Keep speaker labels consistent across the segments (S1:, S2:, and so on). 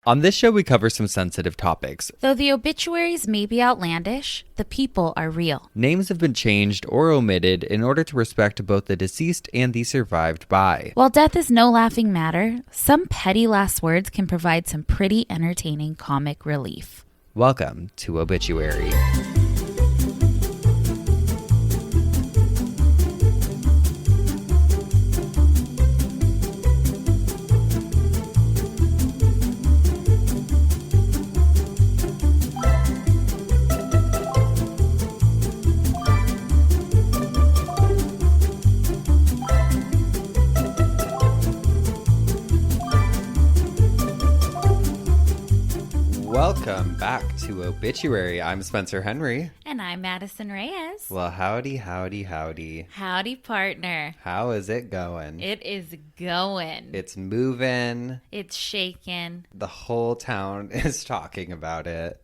S1: On this show, we cover some sensitive topics.
S2: Though the obituaries may be outlandish, the people are real.
S1: Names have been changed or omitted in order to respect both the deceased and the survived by.
S2: While death is no laughing matter, some petty last words can provide some pretty entertaining comic relief.
S1: Welcome to Obituary. Welcome back to Obituary. I'm Spencer Henry.
S2: And I'm Madison Reyes.
S1: Well, howdy, howdy, howdy.
S2: Howdy, partner.
S1: How is it going?
S2: It is going.
S1: It's moving.
S2: It's shaking.
S1: The whole town is talking about it.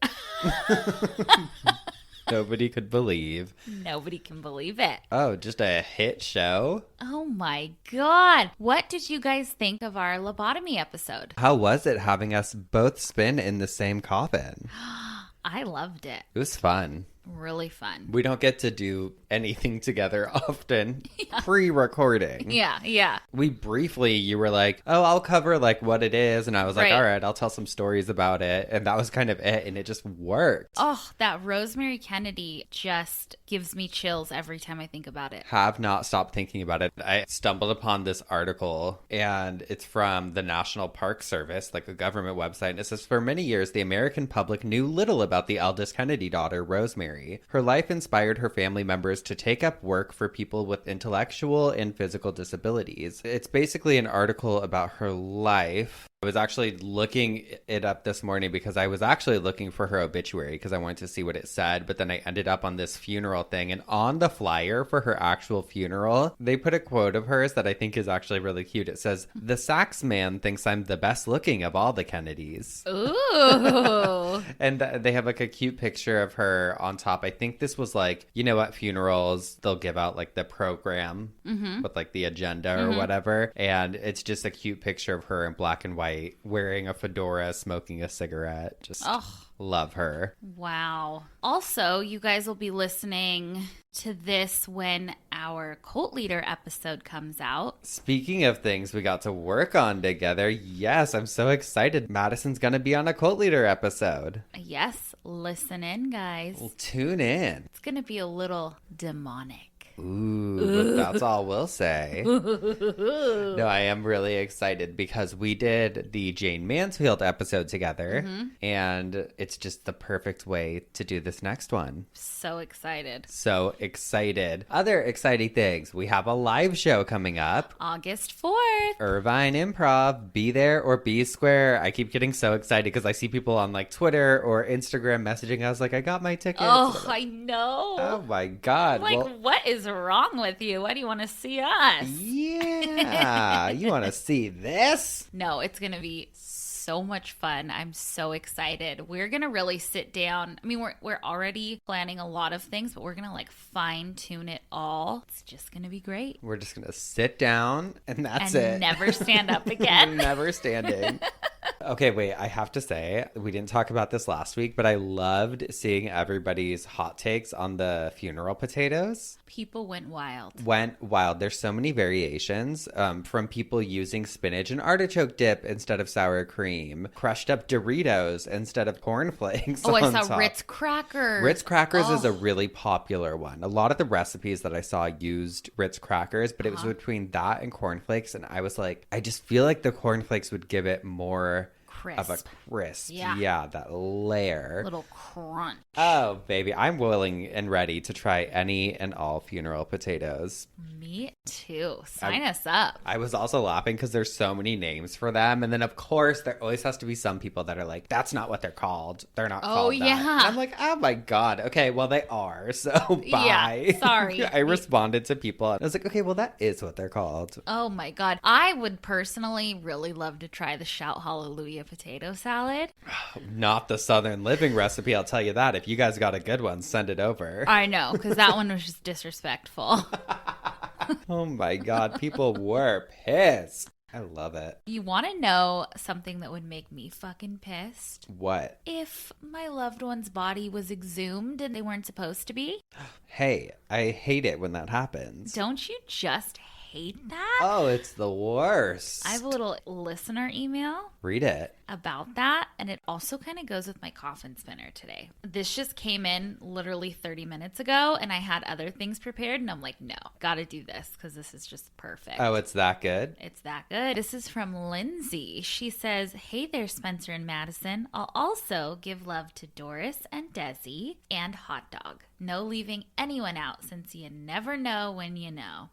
S1: Nobody could believe.
S2: Nobody can believe it.
S1: Oh, just a hit show?
S2: Oh my God. What did you guys think of our lobotomy episode?
S1: How was it having us both spin in the same coffin?
S2: I loved it.
S1: It was fun.
S2: Really fun.
S1: We don't get to do anything together often. Pre-recording.
S2: Yeah.
S1: We briefly, you were like, oh, I'll cover like what it is. And I was like, all right, I'll tell some stories about it. And that was kind of it. And it just worked.
S2: Oh, that Rosemary Kennedy just gives me chills every time I think about it.
S1: Have not stopped thinking about it. I stumbled upon this article and it's from the National Park Service, like a government website. And it says, for many years, the American public knew little about the eldest Kennedy daughter, Rosemary. Her life inspired her family members to take up work for people with intellectual and physical disabilities. It's basically an article about her life. I was actually looking it up this morning because I was actually looking for her obituary because I wanted to see what it said, but then I ended up on this funeral thing, and on the flyer for her actual funeral, they put a quote of hers that I think is actually really cute. It says, "The Sachs man thinks I'm the best looking of all the Kennedys."
S2: Ooh.
S1: And they have like a cute picture of her on top. I think this was like, you know, at funerals, they'll give out like the program with like the agenda or whatever. And it's just a cute picture of her in black and white, wearing a fedora, smoking a cigarette. Just love her.
S2: Wow. Also, you guys will be listening to this when our cult leader episode comes out.
S1: Speaking of things we got to work on together, yes, I'm so excited. Madison's going to be on a cult leader episode.
S2: Yes, listen in, guys.
S1: Well, tune in.
S2: It's going to be a little demonic.
S1: Ooh, but that's all we'll say. No, I am really excited because we did the Jane Mansfield episode together, and it's just the perfect way to do this next one.
S2: So excited.
S1: So excited. Other exciting things. We have a live show coming up.
S2: August 4th.
S1: Irvine Improv. Be there or be square. I keep getting so excited because I see people on like Twitter or Instagram messaging. I was like, I got my tickets.
S2: Oh, I know.
S1: Oh my God.
S2: Like, what is wrong with you? Why do you want to see us?
S1: Yeah. You want to see this?
S2: No, it's going to be so much fun. I'm so excited. We're going to really sit down. I mean, we're already planning a lot of things, but we're going to like fine tune it all. It's just going to be great.
S1: We're just going to sit down and that's
S2: and
S1: it.
S2: Never stand up again.
S1: Never standing. Okay, wait, I have to say, we didn't talk about this last week, but I loved seeing everybody's hot takes on the funeral potatoes.
S2: People went wild.
S1: There's so many variations, from people using spinach and artichoke dip instead of sour cream, crushed up Doritos instead of cornflakes.
S2: Oh, I saw
S1: top.
S2: Ritz crackers.
S1: Ritz crackers is a really popular one. A lot of the recipes that I saw used Ritz crackers, but it was between that and cornflakes, and I was like, I just feel like the cornflakes would give it more of a crisp. Yeah, that layer.
S2: Little crunch.
S1: Oh, baby. I'm willing and ready to try any and all funeral potatoes.
S2: Me too. Sign us up.
S1: I was also laughing because there's so many names for them. And then, of course, there always has to be some people that are like, that's not what they're called. They're not called that. And I'm like, oh my God. Okay, well, they are. So, bye.
S2: Yeah, sorry.
S1: I responded to people. And I was like, okay, well, that is what they're called.
S2: Oh my God. I would personally really love to try the Shout Hallelujah potato salad.
S1: Not the Southern Living recipe, I'll tell you that. If you guys got a good one, send it over.
S2: I know, because that one was just disrespectful.
S1: Oh my God, people were pissed. I love it.
S2: You want to know something that would make me fucking pissed?
S1: What?
S2: If my loved one's body was exhumed and they weren't supposed to be.
S1: Hey, I hate it when that happens.
S2: Don't you just hate that?
S1: Oh, it's the worst.
S2: I have a little listener email.
S1: Read it.
S2: About that, and it also kind of goes with my coffin spinner today. This just came in literally 30 minutes ago, and I had other things prepared, and I'm like, no, gotta do this because this is just perfect.
S1: Oh, it's that good?
S2: It's that good. This is from Lindsay. She says, hey there, Spencer and Madison. I'll also give love to Doris and Desi and Hot Dog. No leaving anyone out since you never know when you know.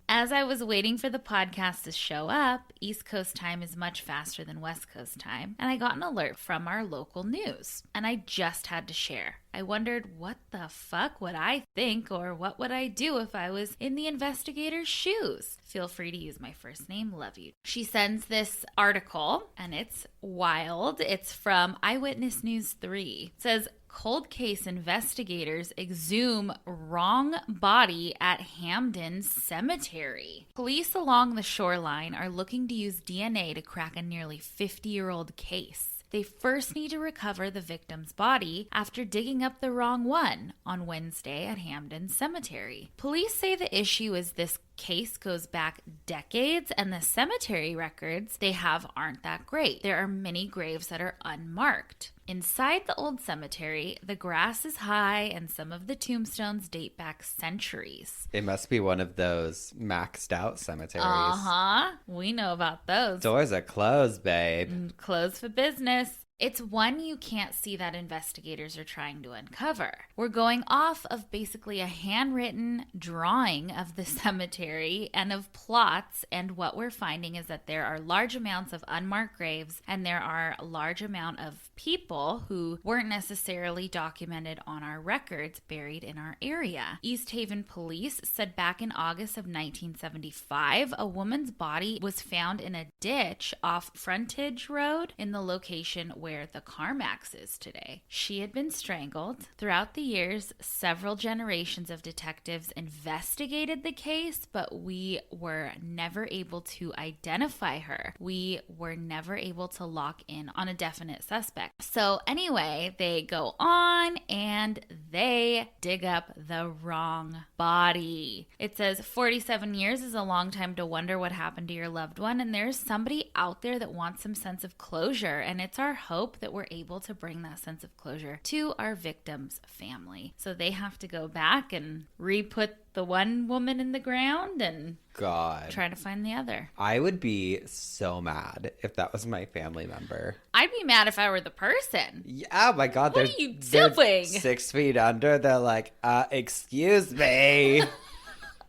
S2: As I was waiting for the podcast to show up, East Coast time is much faster than West Coast time, and I got an alert from our local news, and I just had to share. I wondered what the fuck would I think or what would I do if I was in the investigator's shoes? Feel free to use my first name. Love you. She sends this article, and it's wild. It's from Eyewitness News 3. It says, cold case investigators exhume wrong body at Hamden Cemetery. Police along the shoreline are looking to use DNA to crack a nearly 50-year-old case. They first need to recover the victim's body after digging up the wrong one on Wednesday at Hamden Cemetery. Police say the issue is this case goes back decades and the cemetery records they have aren't that great. There are many graves that are unmarked. Inside the old cemetery, the grass is high and some of the tombstones date back centuries.
S1: It must be one of those maxed out cemeteries.
S2: Uh-huh. We know about those.
S1: Doors are closed, babe.
S2: Closed for business. It's one you can't see that investigators are trying to uncover. We're going off of basically a handwritten drawing of the cemetery and of plots, and what we're finding is that there are large amounts of unmarked graves and there are a large amount of people who weren't necessarily documented on our records buried in our area. East Haven police said back in August of 1975, a woman's body was found in a ditch off Frontage Road in the location where the CarMax is today. She had been strangled. Throughout the years, several generations of detectives investigated the case, but we were never able to identify her. We were never able to lock in on a definite suspect. So anyway, they go on and they dig up the wrong body. It says 47 years is a long time to wonder what happened to your loved one, and there's somebody out there that wants some sense of closure, and it's our hope that we're able to bring that sense of closure to our victim's family. So they have to go back and re-put the one woman in the ground and try to find the other.
S1: I would be so mad if that was my family member.
S2: I'd be mad if I were the person.
S1: Yeah, oh my God.
S2: What are you doing?
S1: 6 feet under. They're like, excuse me.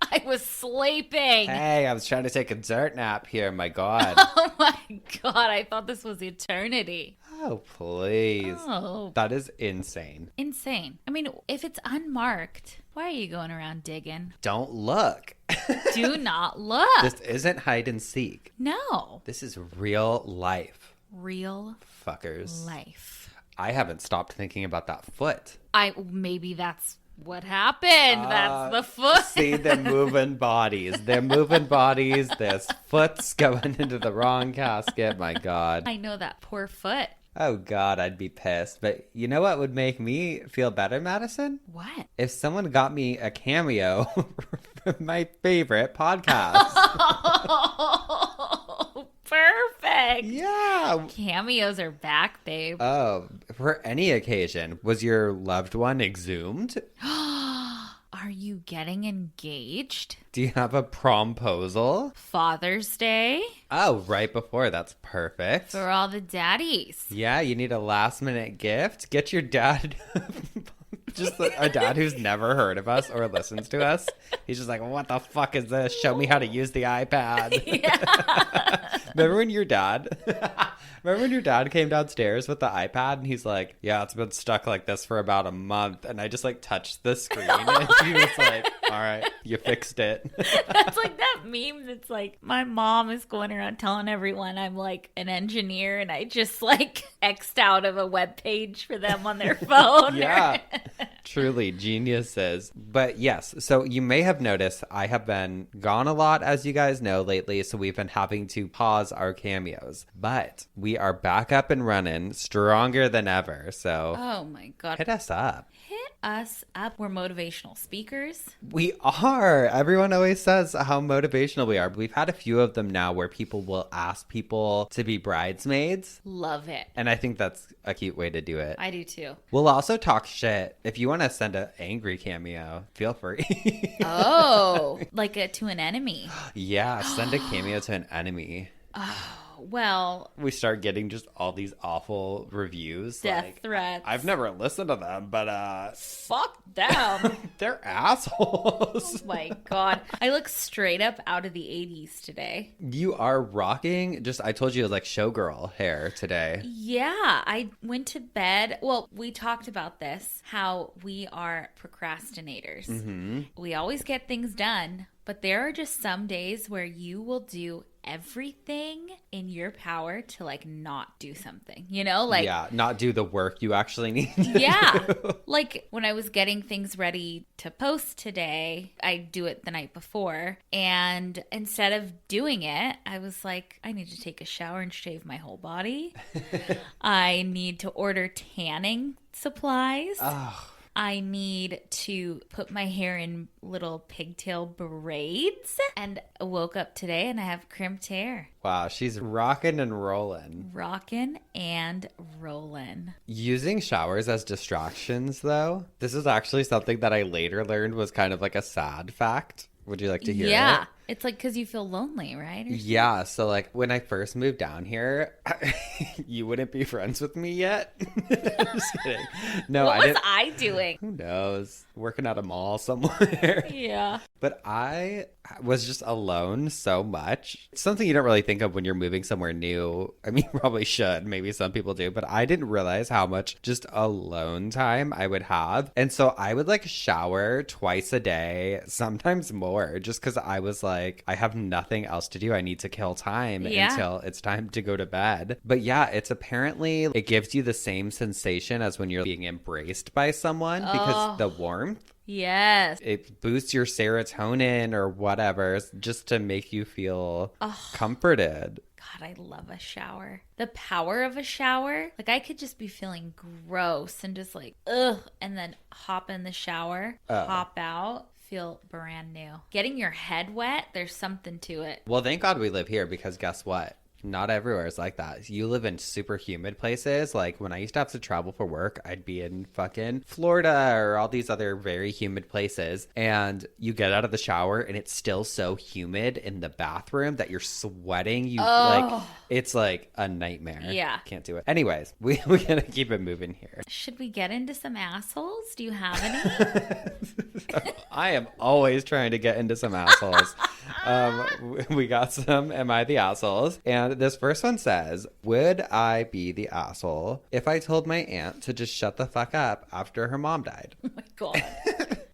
S2: I was sleeping.
S1: Hey, I was trying to take a dirt nap here. My God.
S2: Oh my God. I thought this was eternity.
S1: Oh, please.
S2: Oh.
S1: That is insane.
S2: Insane. I mean, if it's unmarked, why are you going around digging?
S1: Don't look.
S2: Do not look.
S1: This isn't hide and seek.
S2: No.
S1: This is real life.
S2: Real
S1: fuckers.
S2: Life.
S1: I haven't stopped thinking about that foot.
S2: Maybe that's what happened. That's the foot.
S1: See, they're moving bodies. They're moving bodies. There's foots going into the wrong casket. My God.
S2: I know, that poor foot.
S1: Oh, God, I'd be pissed. But you know what would make me feel better, Madison?
S2: What?
S1: If someone got me a cameo from my favorite podcast.
S2: Oh, perfect.
S1: Yeah.
S2: Cameos are back, babe.
S1: Oh, for any occasion. Was your loved one exhumed?
S2: Are you getting engaged?
S1: Do you have a promposal?
S2: Father's Day?
S1: Oh, right before. That's perfect.
S2: For all the daddies.
S1: Yeah, you need a last minute gift. Get your dad, just a dad who's never heard of us or listens to us. He's just like, what the fuck is this? Show me how to use the iPad. Yeah. Remember when your dad came downstairs with the iPad and he's like, yeah, it's been stuck like this for about a month. And I just like touched the screen and he was like, all right, you fixed it.
S2: That's like that meme that's like, my mom is going around telling everyone I'm like an engineer and I just like X'd out of a web page for them on their phone.
S1: Yeah. Truly geniuses. But yes, so you may have noticed I have been gone a lot, as you guys know, lately. So we've been having to pause our cameos. But we are back up and running, stronger than ever. So
S2: Oh my God.
S1: hit us up.
S2: Hit us up. We're motivational speakers.
S1: We are. Everyone always says how motivational we are. We've had a few of them now where people will ask people to be bridesmaids.
S2: Love it.
S1: And I think that's a cute way to do it.
S2: I do too.
S1: We'll also talk shit. If you want to send an angry cameo, feel free.
S2: Oh, like to an enemy.
S1: Yeah, send a cameo to an enemy.
S2: Oh, well.
S1: We start getting just all these awful reviews.
S2: Death threats.
S1: I've never listened to them, but
S2: Fuck them.
S1: they're assholes.
S2: Oh my God. I look straight up out of the 80s today.
S1: You are rocking, I told you it was like showgirl hair today.
S2: Yeah, I went to bed. Well, we talked about this, how we are procrastinators.
S1: Mm-hmm.
S2: We always get things done, but there are just some days where you will do everything in your power to like not do something, like
S1: yeah, not do the work you actually need to
S2: yeah
S1: do.
S2: Like when I was getting things ready to post today, I do it the night before, and instead of doing it, I was like, I need to take a shower and shave my whole body. I need to order tanning supplies.
S1: Oh.
S2: I need to put my hair in little pigtail braids. And I woke up today and I have crimped hair.
S1: Wow, she's rocking and rolling.
S2: Rocking and rolling.
S1: Using showers as distractions, though, this is actually something that I later learned was kind of like a sad fact. Would you like to hear it?
S2: Yeah. It's like because you feel lonely, right?
S1: Yeah. So like when I first moved down here, you wouldn't be friends with me yet. Just kidding. No,
S2: what
S1: I
S2: was I doing?
S1: Who knows? Working at a mall somewhere.
S2: Yeah.
S1: But I was just alone so much. It's something you don't really think of when you're moving somewhere new. I mean, you probably should. Maybe some people do. But I didn't realize how much just alone time I would have. And so I would like shower twice a day, sometimes more, just because I was like, I have nothing else to do. I need to kill time until it's time to go to bed. But yeah, it's apparently, it gives you the same sensation as when you're being embraced by someone because the warmth.
S2: Yes.
S1: It boosts your serotonin or whatever just to make you feel comforted.
S2: God, I love a shower. The power of a shower. Like I could just be feeling gross and just like, ugh, and then hop in the shower, hop out, feel brand new. Getting your head wet, there's something to it.
S1: Well, thank God we live here because guess what? Not everywhere is like that. You live in super humid places. Like when I used to have to travel for work, I'd be in fucking Florida or all these other very humid places. And you get out of the shower and it's still so humid in the bathroom that you're sweating. Like, it's like a nightmare.
S2: Yeah.
S1: Can't do it. Anyways, we gotta keep it moving here.
S2: Should we get into some assholes? Do you have any?
S1: I am always trying to get into some assholes. We got some Am I the Assholes? And this first one says, would I be the asshole if I told my aunt to just shut the fuck up after her mom died?
S2: Oh my God.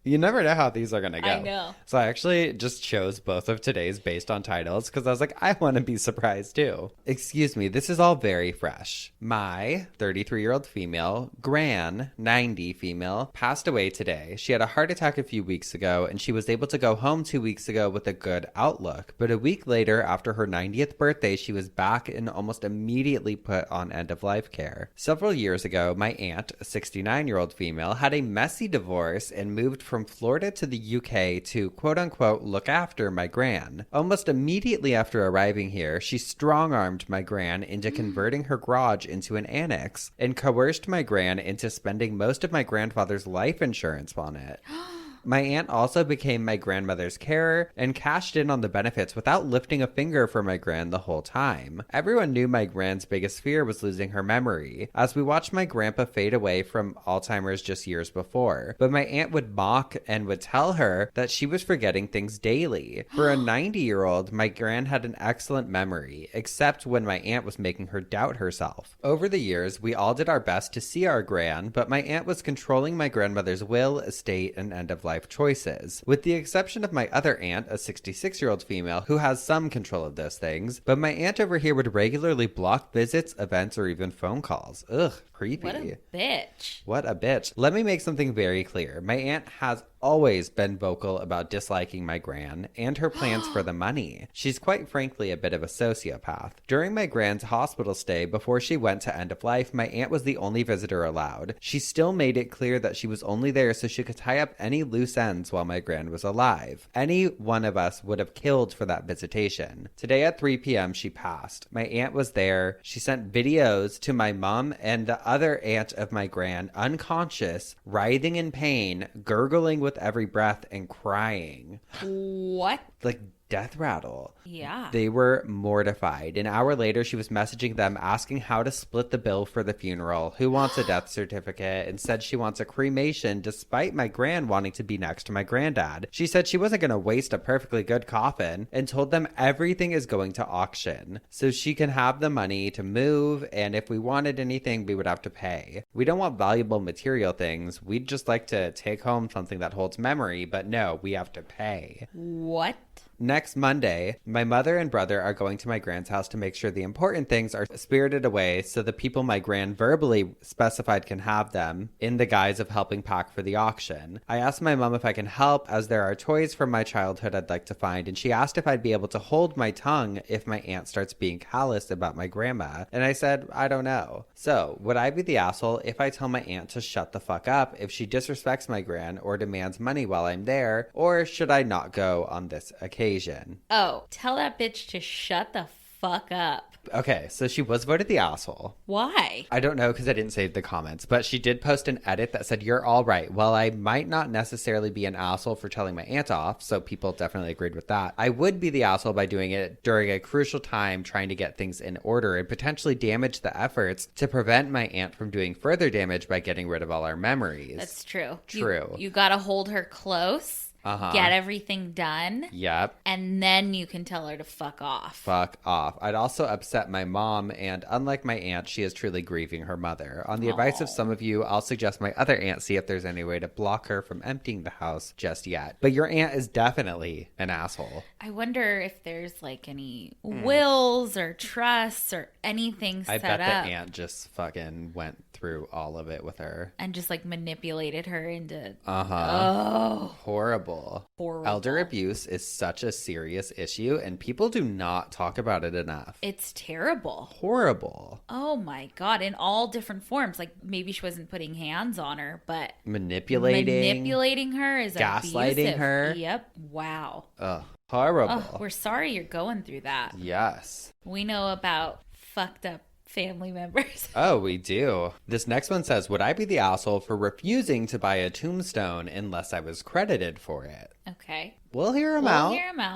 S1: You never know how these are going to go.
S2: I know.
S1: So I actually just chose both of today's based on titles because I was like, I want to be surprised too. Excuse me, this is all very fresh. My 33-year-old female, Gran, 90 female, passed away today. She had a heart attack a few weeks ago and she was able to go home 2 weeks ago with a good outlook. But a week later, after her 90th birthday, she was back and almost immediately put on end-of-life care. Several years ago, my aunt, a 69-year-old female, had a messy divorce and moved from Florida to the UK to quote-unquote look after my gran. Almost immediately after arriving here, she strong-armed my gran into converting her garage into an annex and coerced my gran into spending most of my grandfather's life insurance on it. My aunt also became my grandmother's carer and cashed in on the benefits without lifting a finger for my gran the whole time. Everyone knew my gran's biggest fear was losing her memory, as we watched my grandpa fade away from Alzheimer's just years before. But my aunt would mock and would tell her that she was forgetting things daily. For a 90-year-old, my gran had an excellent memory, except when my aunt was making her doubt herself. Over the years, we all did our best to see our gran, but my aunt was controlling my grandmother's will, estate, and end-of-life life choices, with the exception of my other aunt, a 66-year-old female who has some control of those things, but my aunt over here would regularly block visits, events, or even phone calls. Ugh, creepy.
S2: What a bitch.
S1: What a bitch. Let me make something very clear. My aunt has always been vocal about disliking my gran and her plans for the money. She's quite frankly a bit of a sociopath. During my gran's hospital stay before she went to end of life, my aunt was the only visitor allowed. She still made it clear that she was only there so she could tie up any loose ends while my gran was alive. Any one of us would have killed for that visitation. Today at 3 p.m. she passed. My aunt was there. She sent videos to my mom and the other aunt of my gran, unconscious, writhing in pain, gurgling with every breath, and crying.
S2: What?
S1: Like death rattle.
S2: Yeah.
S1: They were mortified. An hour later, she was messaging them asking how to split the bill for the funeral, who wants a death certificate, and said she wants a cremation despite my gran wanting to be next to my granddad. She said she wasn't going to waste a perfectly good coffin and told them everything is going to auction so she can have the money to move, and if we wanted anything, we would have to pay. We don't want valuable material things. We'd just like to take home something that holds memory, but no, we have to pay.
S2: What?
S1: Next Monday, my mother and brother are going to my gran's house to make sure the important things are spirited away so the people my gran verbally specified can have them in the guise of helping pack for the auction. I asked my mom if I can help as there are toys from my childhood I'd like to find, and she asked if I'd be able to hold my tongue if my aunt starts being callous about my grandma, and I said, I don't know. So, would I be the asshole if I tell my aunt to shut the fuck up if she disrespects my gran or demands money while I'm there, or should I not go on this occasion?
S2: Oh, tell that bitch to shut the fuck up.
S1: Okay, so she was voted the asshole.
S2: Why?
S1: I don't know because I didn't save the comments, but she did post an edit that said, you're all right. While I might not necessarily be an asshole for telling my aunt off, so people definitely agreed with that, I would be the asshole by doing it during a crucial time trying to get things in order and potentially damage the efforts to prevent my aunt from doing further damage by getting rid of all our memories.
S2: That's true.
S1: True.
S2: You gotta hold her close. Get everything done.
S1: Yep.
S2: And then you can tell her to fuck off.
S1: Fuck off. I'd also upset my mom, and unlike my aunt, she is truly grieving her mother. On the advice of some of you, I'll suggest my other aunt see if there's any way to block her from emptying the house just yet. But your aunt is definitely an asshole.
S2: I wonder if there's like any wills or trusts or anything set up.
S1: I bet the aunt just fucking went through all of it with her.
S2: And just like manipulated her into...
S1: Oh. Horrible.
S2: Horrible.
S1: Elder abuse is such a serious issue, and people do not talk about it enough.
S2: It's terrible.
S1: Horrible.
S2: Oh my God. In all different forms. Like maybe she wasn't putting hands on her, but... Manipulating her is
S1: gaslighting
S2: abusive.
S1: her.
S2: Yep. Wow.
S1: Ugh. Horrible.
S2: Oh, we're sorry you're going through that.
S1: Yes.
S2: We know about fucked up family members.
S1: Oh, we do. This next one says, would I be the asshole for refusing to buy a tombstone unless I was credited for it?
S2: Okay.
S1: We'll hear him out.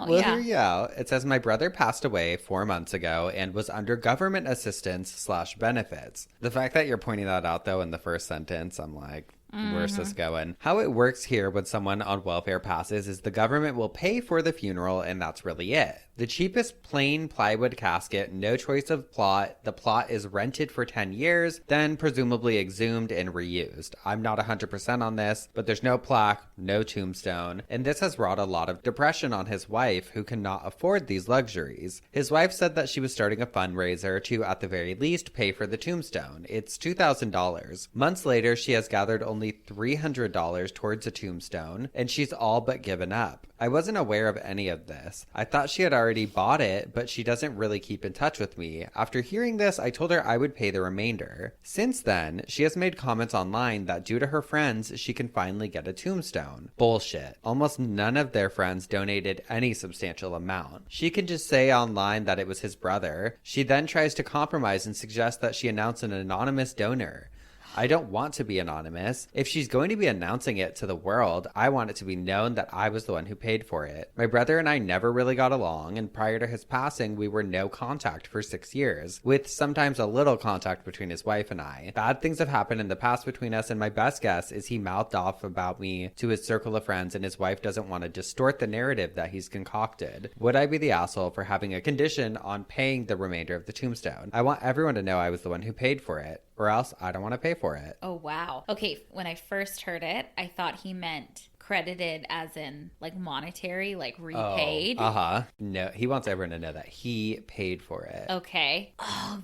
S1: We'll
S2: yeah.
S1: hear you out. It says, my brother passed away 4 months ago and was under government assistance / benefits. The fact that you're pointing that out, though, in the first sentence, I'm like, where's this going? How it works here when someone on welfare passes is the government will pay for the funeral, and that's really it. The cheapest plain plywood casket, no choice of plot. The plot is rented for 10 years, then presumably exhumed and reused. I'm not 100% on this, but there's no plaque, no tombstone, and this has wrought a lot of depression on his wife, who cannot afford these luxuries. His wife said that she was starting a fundraiser to, at the very least, pay for the tombstone. It's $2,000. Months later, she has gathered only $300 towards a tombstone, and she's all but given up. I wasn't aware of any of this. I thought she had already bought it, but she doesn't really keep in touch with me. After hearing this, I told her I would pay the remainder. Since then, she has made comments online that due to her friends, she can finally get a tombstone. Bullshit. Almost none of their friends donated any substantial amount. She can just say online that it was his brother. She then tries to compromise and suggest that she announce an anonymous donor. I don't want to be anonymous. If she's going to be announcing it to the world, I want it to be known that I was the one who paid for it. My brother and I never really got along, and prior to his passing, we were no contact for 6 years, with sometimes a little contact between his wife and I. Bad things have happened in the past between us, and my best guess is he mouthed off about me to his circle of friends, and his wife doesn't want to distort the narrative that he's concocted. Would I be the asshole for having a condition on paying the remainder of the tombstone? I want everyone to know I was the one who paid for it, or else I don't want to pay for it.
S2: Oh, wow. Okay, when I first heard it, I thought he meant credited as in like monetary, like repaid?
S1: No, he wants everyone to know that he paid for it.
S2: Okay. Oh,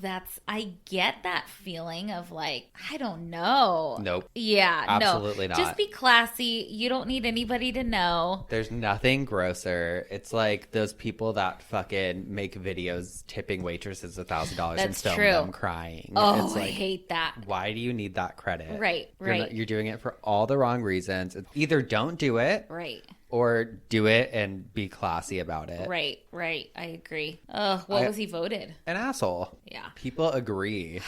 S2: I get that feeling of like, I don't know.
S1: Nope.
S2: Yeah,
S1: absolutely
S2: no.
S1: not.
S2: Just be classy. You don't need anybody to know.
S1: There's nothing grosser. It's like those people that fucking make videos tipping waitresses $1,000 and film them crying.
S2: Oh,
S1: it's like,
S2: I hate that.
S1: Why do you need that credit?
S2: Right.
S1: You're doing it for all the wrong reasons. Either don't do it.
S2: Right.
S1: Or do it and be classy about it.
S2: Right. I agree. What was he voted?
S1: An asshole.
S2: Yeah.
S1: People agree.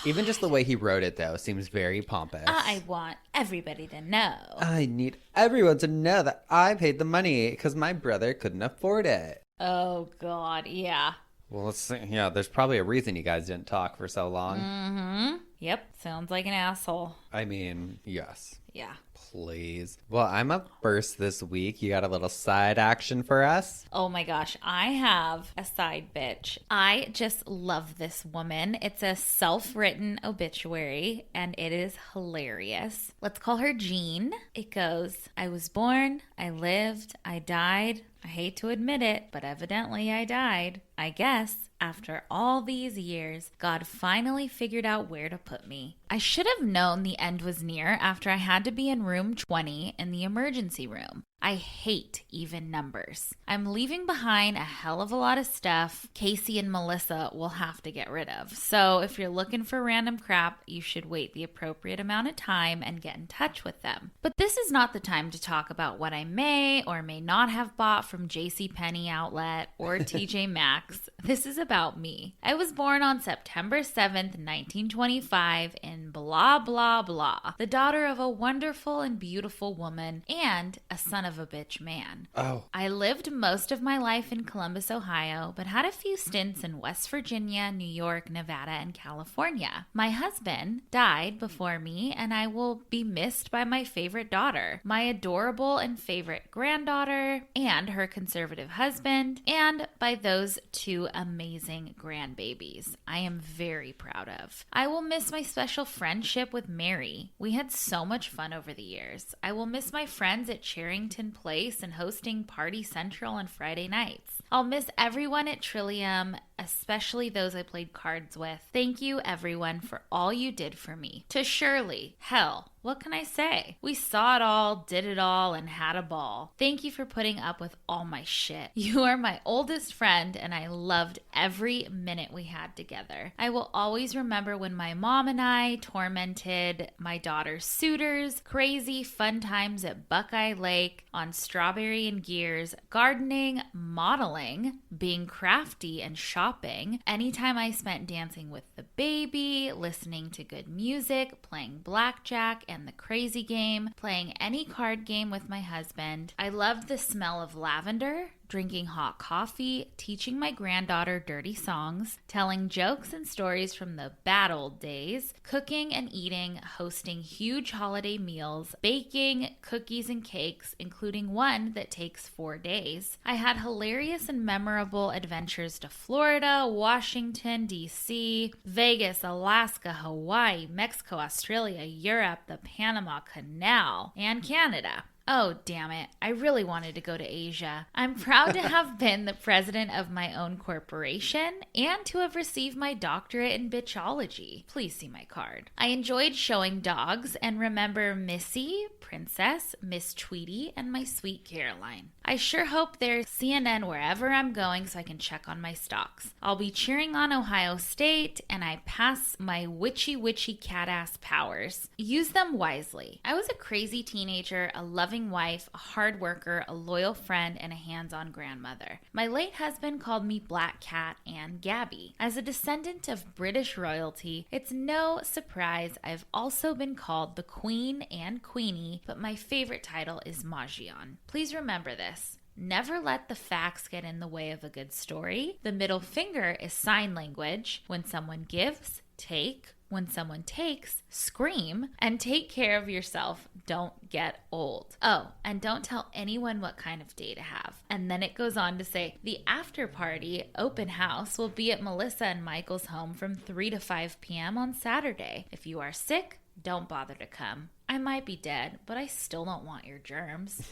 S1: Even just the way he wrote it, though, seems very pompous.
S2: I want everybody to know.
S1: I need everyone to know that I paid the money because my brother couldn't afford it.
S2: Oh, God. Yeah.
S1: Well, let's see. Yeah, there's probably a reason you guys didn't talk for so long.
S2: Mm-hmm. Yep. Sounds like an asshole.
S1: I mean, yes.
S2: Yeah.
S1: Please. Well, I'm up first this week. You got a little side action for us?
S2: Oh my gosh, I have a side bitch. I just love this woman. It's a self-written obituary and it is hilarious. Let's call her Jean. It goes, I was born, I lived, I died. I hate to admit it, but evidently I died. I guess after all these years, God finally figured out where to put me. I should have known the end was near after I had to be in room 20 in the emergency room. I hate even numbers. I'm leaving behind a hell of a lot of stuff Casey and Melissa will have to get rid of. So if you're looking for random crap, you should wait the appropriate amount of time and get in touch with them. But this is not the time to talk about what I may or may not have bought from JCPenney Outlet or TJ Maxx. This is about me. I was born on September 7th, 1925 in blah, blah, blah. The daughter of a wonderful and beautiful woman and a son of a bitch man.
S1: Oh.
S2: I lived most of my life in Columbus, Ohio, but had a few stints in West Virginia, New York, Nevada, and California. My husband died before me, and I will be missed by my favorite daughter, my adorable and favorite granddaughter, and her conservative husband, and by those two amazing grandbabies I am very proud of. I will miss my special friendship with Mary. We had so much fun over the years. I will miss my friends at Charrington Place and hosting Party Central on Friday nights. I'll miss everyone at Trillium, especially those I played cards with. Thank you, everyone, for all you did for me. To Shirley, hell, what can I say? We saw it all, did it all, and had a ball. Thank you for putting up with all my shit. You are my oldest friend, and I loved every minute we had together. I will always remember when my mom and I tormented my daughter's suitors, crazy fun times at Buckeye Lake, on Strawberry and Gears, gardening, modeling, being crafty, and shopping. Anytime I spent dancing with the baby, listening to good music, playing blackjack and the crazy game, playing any card game with my husband. I loved the smell of lavender, drinking hot coffee, teaching my granddaughter dirty songs, telling jokes and stories from the bad old days, cooking and eating, hosting huge holiday meals, baking cookies and cakes, including one that takes 4 days. I had hilarious and memorable adventures to Florida, Washington, D.C., Vegas, Alaska, Hawaii, Mexico, Australia, Europe, the Panama Canal, and Canada. Oh, damn it. I really wanted to go to Asia. I'm proud to have been the president of my own corporation and to have received my doctorate in bitchology. Please see my card. I enjoyed showing dogs and remember Missy, Princess, Miss Tweety, and my sweet Caroline. I sure hope there's CNN wherever I'm going so I can check on my stocks. I'll be cheering on Ohio State and I pass my witchy cat-ass powers. Use them wisely. I was a crazy teenager, a loving wife, a hard worker, a loyal friend, and a hands-on grandmother. My late husband called me Black Cat and Gabby. As a descendant of British royalty, it's no surprise I've also been called the Queen and Queenie, but my favorite title is Magion. Please remember this. Never let the facts get in the way of a good story. The middle finger is sign language. When someone gives, take. When someone takes, scream. And take care of yourself. Don't get old. Oh, and don't tell anyone what kind of day to have. And then it goes on to say, the after party open house will be at Melissa and Michael's home from 3 to 5 p.m. on Saturday. If you are sick, don't bother to come. I might be dead, but I still don't want your germs.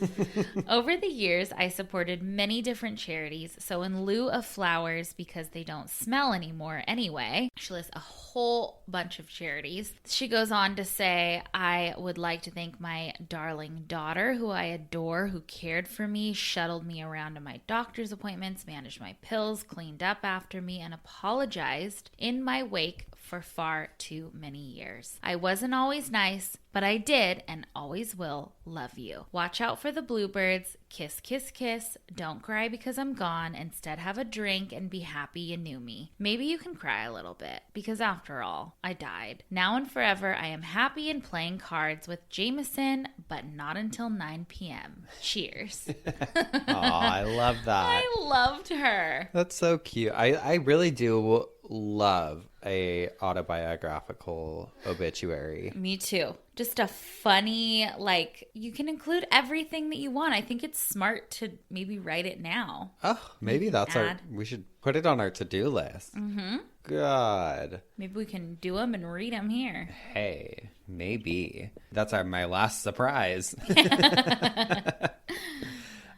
S2: Over the years, I supported many different charities. So in lieu of flowers, because they don't smell anymore anyway, she lists a whole bunch of charities. She goes on to say, I would like to thank my darling daughter, who I adore, who cared for me, shuttled me around to my doctor's appointments, managed my pills, cleaned up after me, and apologized in my wake for far too many years. I wasn't always nice, but I did and always will love you. Watch out for the bluebirds. Kiss, kiss, kiss. Don't cry because I'm gone. Instead, have a drink and be happy you knew me. Maybe you can cry a little bit because after all, I died. Now and forever, I am happy and playing cards with Jameson, but not until 9 p.m. Cheers.
S1: Aw, I love that.
S2: I loved her.
S1: That's so cute. I really do love a autobiographical obituary.
S2: Me too. Just a funny, like, you can include everything that you want. I think it's smart to maybe write it now.
S1: Oh, maybe that's we should put it on our to-do list.
S2: Mm-hmm.
S1: God.
S2: Maybe we can do them and read them here.
S1: Hey, maybe. That's my last surprise.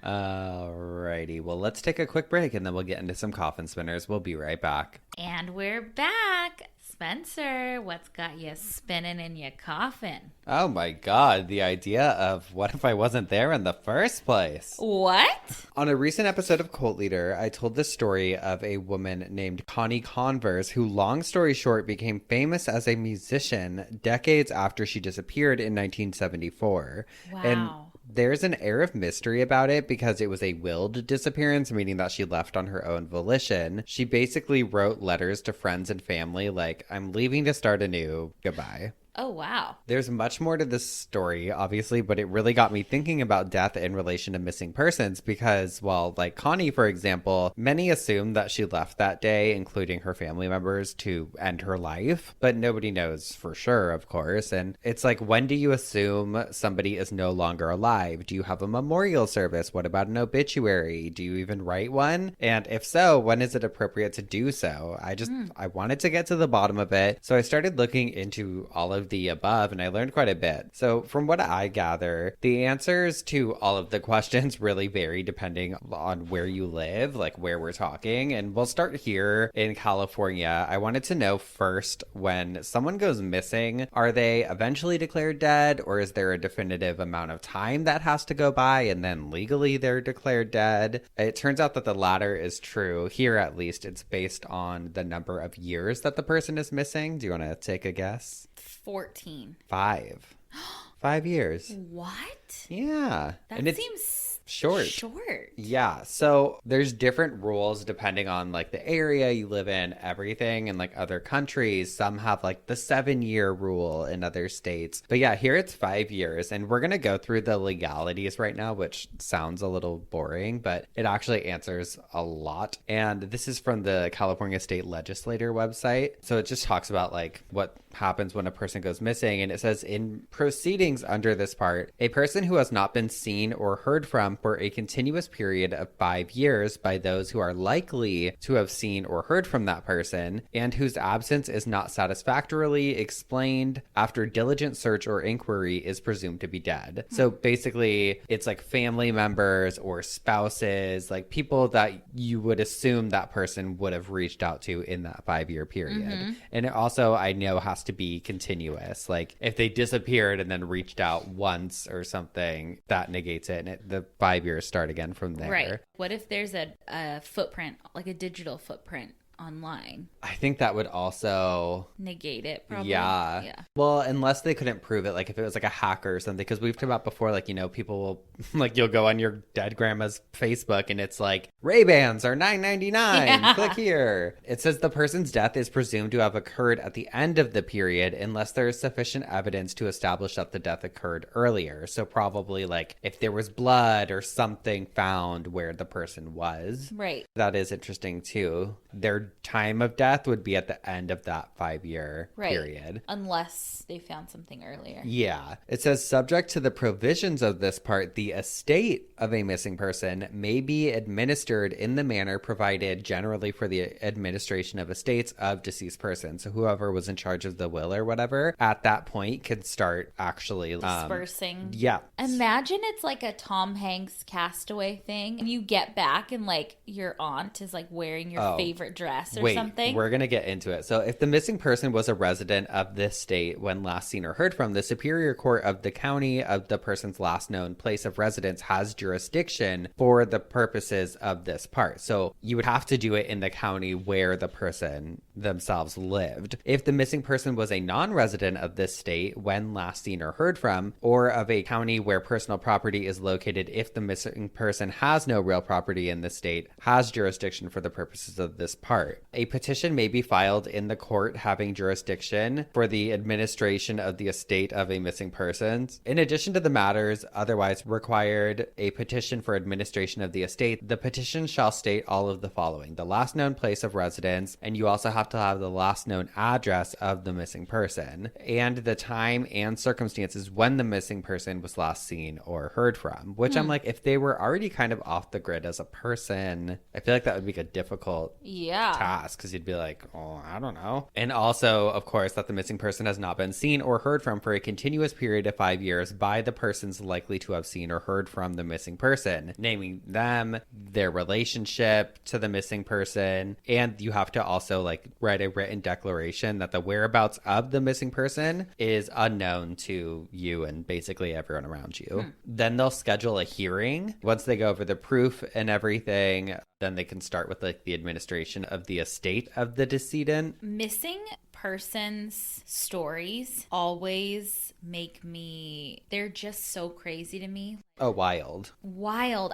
S1: Alrighty, well, let's take a quick break and then we'll get into some coffin spinners. We'll be right back.
S2: And we're back. Spencer, what's got you spinning in your coffin?
S1: Oh my God, the idea of what if I wasn't there in the first place?
S2: What?
S1: On a recent episode of Cult Leader, I told the story of a woman named Connie Converse who, long story short, became famous as a musician decades after she disappeared in 1974.
S2: Wow.
S1: And there's an air of mystery about it because it was a willed disappearance, meaning that she left on her own volition. She basically wrote letters to friends and family like, I'm leaving to start anew. Goodbye.
S2: Oh, wow.
S1: There's much more to this story, obviously, but it really got me thinking about death in relation to missing persons because, well, like Connie, for example, many assume that she left that day, including her family members, to end her life, but nobody knows for sure, of course. And it's like, when do you assume somebody is no longer alive? Do you have a memorial service? What about an obituary? Do you even write one? And if so, when is it appropriate to do so? I wanted to get to the bottom of it, so I started looking into all of the above, and I learned quite a bit. So from what I gather, the answers to all of the questions really vary depending on where you live, like where we're talking. And we'll start here in California. I wanted to know first, when someone goes missing, are they eventually declared dead, or is there a definitive amount of time that has to go by and then legally they're declared dead? It turns out that the latter is true. Here, at least, it's based on the number of years that the person is missing. Do you want to take a guess?
S2: 14.
S1: 5. 5 years.
S2: What?
S1: Yeah.
S2: That seems
S1: short. Yeah. So there's different rules depending on like the area you live in, everything. And like other countries, some have like the 7-year rule in other states. But yeah, here it's 5 years. And we're going to go through the legalities right now, which sounds a little boring, but it actually answers a lot. And this is from the California State Legislature website. So it just talks about like what happens when a person goes missing. And it says, in proceedings under this part, a person who has not been seen or heard from for a continuous period of 5 years by those who are likely to have seen or heard from that person, and whose absence is not satisfactorily explained after diligent search or inquiry, is presumed to be dead. So basically, it's like family members or spouses, like people that you would assume that person would have reached out to in that 5-year period. Mm-hmm. And it also, I know, has to be continuous. Like if they disappeared and then reached out once or something, that negates it, and the 5 years start again from there.
S2: Right. What if there's a footprint, like a digital footprint online?
S1: I think that would also
S2: negate it, probably.
S1: Yeah. Well, unless they couldn't prove it, like if it was like a hacker or something, because we've talked about before, like, you know, people will like, you'll go on your dead grandma's Facebook and it's like, Ray-Bans are $9.99. Yeah. Click here. It says the person's death is presumed to have occurred at the end of the period unless there is sufficient evidence to establish that the death occurred earlier. So probably like if there was blood or something found where the person was.
S2: Right.
S1: That is interesting too. Their their time of death would be at the end of that 5-year period.
S2: Unless they found something earlier.
S1: Yeah. It says, subject to the provisions of this part, the estate of a missing person may be administered in the manner provided generally for the administration of estates of deceased persons. So whoever was in charge of the will or whatever at that point could start actually
S2: dispersing.
S1: Yeah.
S2: Imagine it's like a Tom Hanks Castaway thing, and you get back and like your aunt is like wearing your favorite dress or something.
S1: We're gonna get into it. So if the missing person was a resident of this state when last seen or heard from, the Superior Court of the county of the person's last known place of residence has jurisdiction for the purposes of this part. So you would have to do it in the county where the person themselves lived. If the missing person was a non-resident of this state when last seen or heard from, or of a county where personal property is located, if the missing person has no real property in the state, has jurisdiction for the purposes of this part. A petition may be filed in the court having jurisdiction for the administration of the estate of a missing person. In addition to the matters otherwise required a petition for administration of the estate, the petition shall state all of the following: the last known place of residence, and you also have to have the last known address of the missing person, and the time and circumstances when the missing person was last seen or heard from. Which I'm like, if they were already kind of off the grid as a person, I feel like that would be a difficult task, because you'd be like, oh, I don't know. And also, of course, that the missing person has not been seen or heard from for a continuous period of 5 years by the persons likely to have seen or heard from the missing person, naming them, their relationship to the missing person, and you have to also like write a written declaration that the whereabouts of the missing person is unknown to you and basically everyone around you. Then they'll schedule a hearing. Once they go over the proof and everything, then they can start with like the administration of the estate of the decedent.
S2: Missing persons' stories always make me, they're just so crazy to me.
S1: Oh, wild.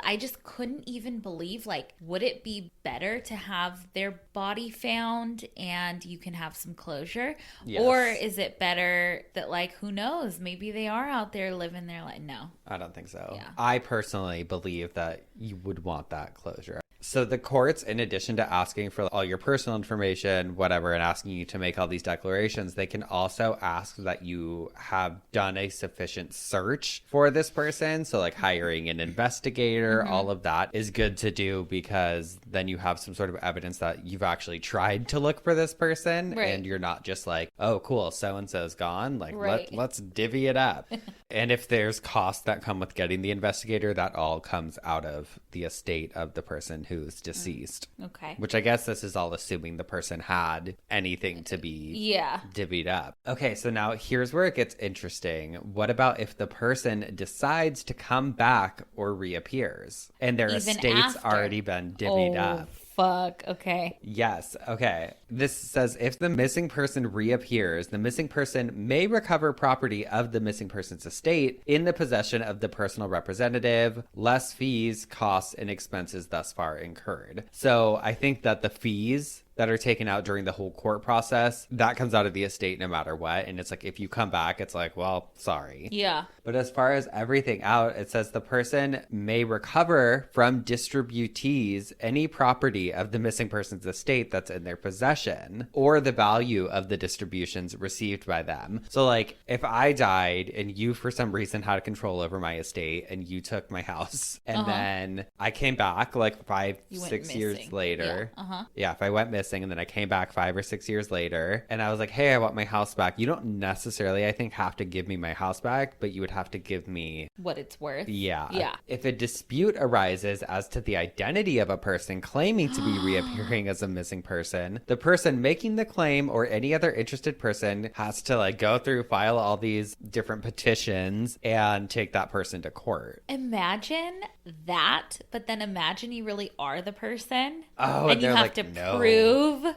S2: I just couldn't even believe, like, would it be better to have their body found and you can have some closure? Yes. Or is it better that, like, who knows? Maybe they are out there living their life. No.
S1: I don't think so.
S2: Yeah.
S1: I personally believe that you would want that closure. So the courts, in addition to asking for all your personal information, whatever, and asking you to make all these declarations, they can also ask that you have done a sufficient search for this person. So like hiring an investigator, all of that is good to do, because then you have some sort of evidence that you've actually tried to look for this person, and you're not just like, oh, cool, so-and-so's gone. Like, let's divvy it up. And if there's costs that come with getting the investigator, that all comes out of the estate of the person who's deceased.
S2: Okay.
S1: Which I guess this is all assuming the person had anything to be divvied up. Okay, so now here's where it gets interesting. What about if the person decides to come back or reappears and their estate's already been divvied up?
S2: Fuck. Okay.
S1: Yes. Okay. This says if the missing person reappears, the missing person may recover property of the missing person's estate in the possession of the personal representative, less fees, costs, and expenses thus far incurred. So I think that the fees that are taken out during the whole court process, that comes out of the estate no matter what. And it's like, if you come back, it's like, well, sorry.
S2: Yeah.
S1: But as far as everything out, it says the person may recover from distributees any property of the missing person's estate that's in their possession, or the value of the distributions received by them. So like, if I died and you for some reason had control over my estate and you took my house, and then I came back like 5-6 years later. Yeah, if I went missing and then I came back 5 or 6 years later and I was like, hey, I want my house back. You don't necessarily, I think, have to give me my house back, but you would have to give me
S2: what it's worth.
S1: Yeah. If a dispute arises as to the identity of a person claiming to be reappearing as a missing person, the person making the claim or any other interested person has to like go through, file all these different petitions and take that person to court.
S2: Imagine that, but then imagine you really are the person.
S1: Oh,
S2: and you have
S1: like,
S2: to
S1: no.
S2: prove.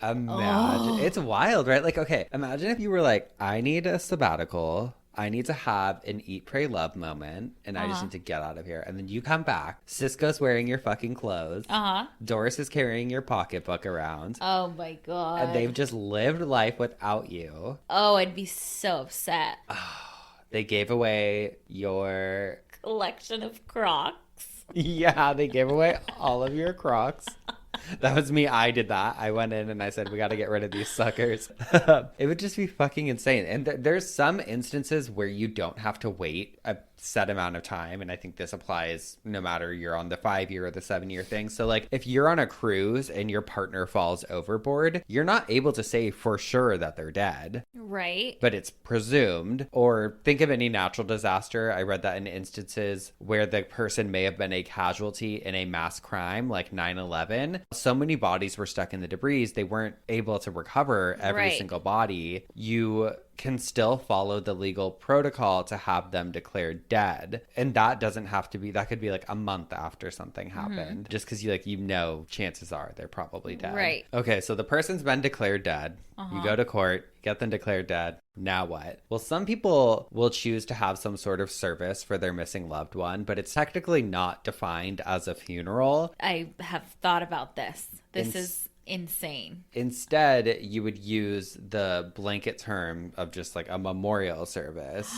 S1: Imagine. It's wild, right? Like, okay, imagine if you were like, I need a sabbatical. I need to have an eat, pray, love moment, and I just need to get out of here. And then you come back. Cisco's wearing your fucking clothes. Doris is carrying your pocketbook around.
S2: Oh my God.
S1: And they've just lived life without you.
S2: Oh, I'd be so upset.
S1: They gave away your
S2: collection of Crocs.
S1: Yeah, they gave away all of your Crocs. That was me. I did that. I went in and I said, we got to get rid of these suckers. It would just be fucking insane. And there's some instances where you don't have to wait a set amount of time. And I think this applies no matter you're on the 5-year or the 7-year thing. So like if you're on a cruise and your partner falls overboard, you're not able to say for sure that they're dead.
S2: Right.
S1: But it's presumed. Or think of any natural disaster. I read that in instances where the person may have been a casualty in a mass crime like 9/11. So many bodies were stuck in the debris, they weren't able to recover every single body. You can still follow the legal protocol to have them declared dead. And that doesn't have to be, that could be like a month after something happened. Just because you know, chances are they're probably dead.
S2: Right.
S1: Okay, so the person's been declared dead. You go to court, get them declared dead. Now what? Well, some people will choose to have some sort of service for their missing loved one, but it's technically not defined as a funeral.
S2: I have thought about this. This is insane.
S1: Instead, you would use the blanket term of just like a memorial service.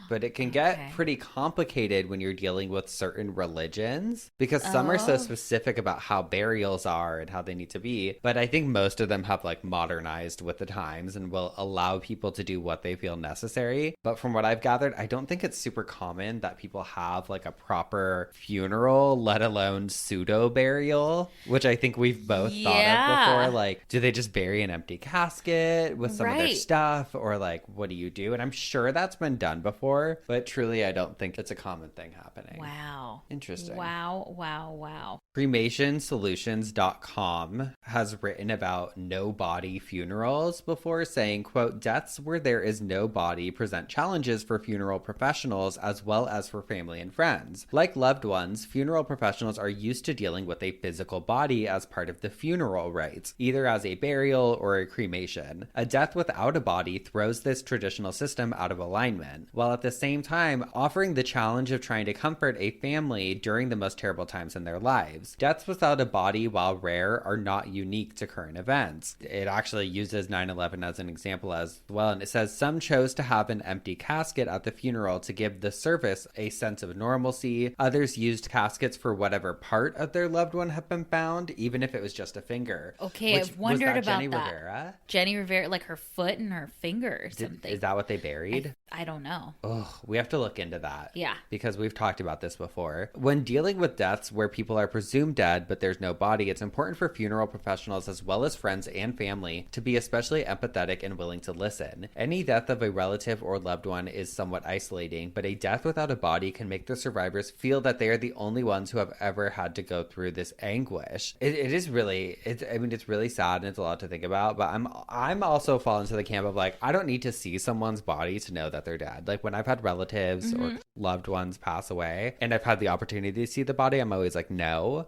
S1: But it can get pretty complicated when you're dealing with certain religions because some are so specific about how burials are and how they need to be. But I think most of them have like modernized with the times and will allow people to do what they feel necessary. But from what I've gathered, I don't think it's super common that people have like a proper funeral, let alone pseudo burial, which I think we've both thought of before. Like, do they just bury an empty casket with some of their stuff? Or like, what do you do? And I'm sure that's been done before. But truly, I don't think it's a common thing happening.
S2: Wow.
S1: Interesting.
S2: Wow.
S1: Cremationsolutions.com has written about no body funerals before, saying, quote, deaths where there is no body present challenges for funeral professionals as well as for family and friends. Like loved ones, funeral professionals are used to dealing with a physical body as part of the funeral rites, either as a burial or a cremation. A death without a body throws this traditional system out of alignment, while at the same time offering the challenge of trying to comfort a family during the most terrible times in their lives. Deaths without a body, while rare, are not unique to current events. It actually uses 9/11 as an example as well, and it says some chose to have an empty casket at the funeral to give the service a sense of normalcy. Others used caskets for whatever part of their loved one had been found, even if it was just a finger.
S2: Okay, I've wondered about
S1: Jenny
S2: that.
S1: Rivera?
S2: Jenny Rivera, like her foot and her finger or something.
S1: Is that what they buried?
S2: I don't know.
S1: Oh, we have to look into that.
S2: Yeah.
S1: Because we've talked about this before. When dealing with deaths where people are presumed dead but there's no body, it's important for funeral professionals as well as friends and family to be especially empathetic and willing to listen. Any death of a relative or loved one is somewhat isolating, but a death without a body can make the survivors feel that they are the only ones who have ever had to go through this anguish. It's really sad and it's a lot to think about, but I'm also falling to the camp of like, I don't need to see someone's body to know that they're dead. Like when I've had relatives or loved ones pass away and I've had the opportunity to see the body, I'm always like, no,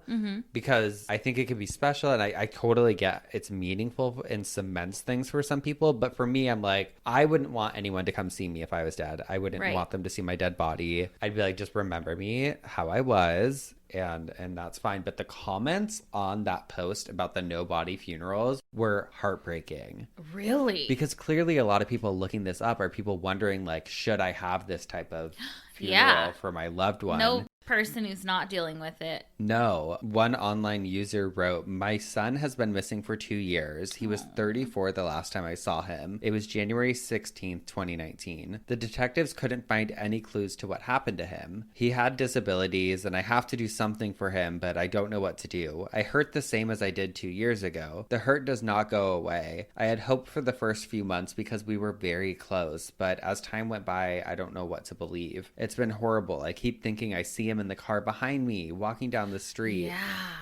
S1: because I think it could be special and I totally get it's meaningful and cements things for some people. But for me, I'm like, I wouldn't want anyone to come see me if I was dead. I wouldn't want them to see my dead body. I'd be like, just remember me how I was. And that's fine. But the comments on that post about the no body funerals were heartbreaking.
S2: Really?
S1: Because clearly a lot of people looking this up are people wondering like, should I have this type of funeral for my loved one?
S2: No person who's not dealing with it.
S1: No. One online user wrote, my son has been missing for 2 years. He was 34 the last time I saw him. It was January 16th, 2019. The detectives couldn't find any clues to what happened to him. He had disabilities and I have to do something for him, but I don't know what to do. I hurt the same as I did 2 years ago. The hurt does not go away. I had hoped for the first few months because we were very close, but as time went by, I don't know what to believe. It's been horrible. I keep thinking I see him in the car behind me, walking down the street.
S2: Yeah.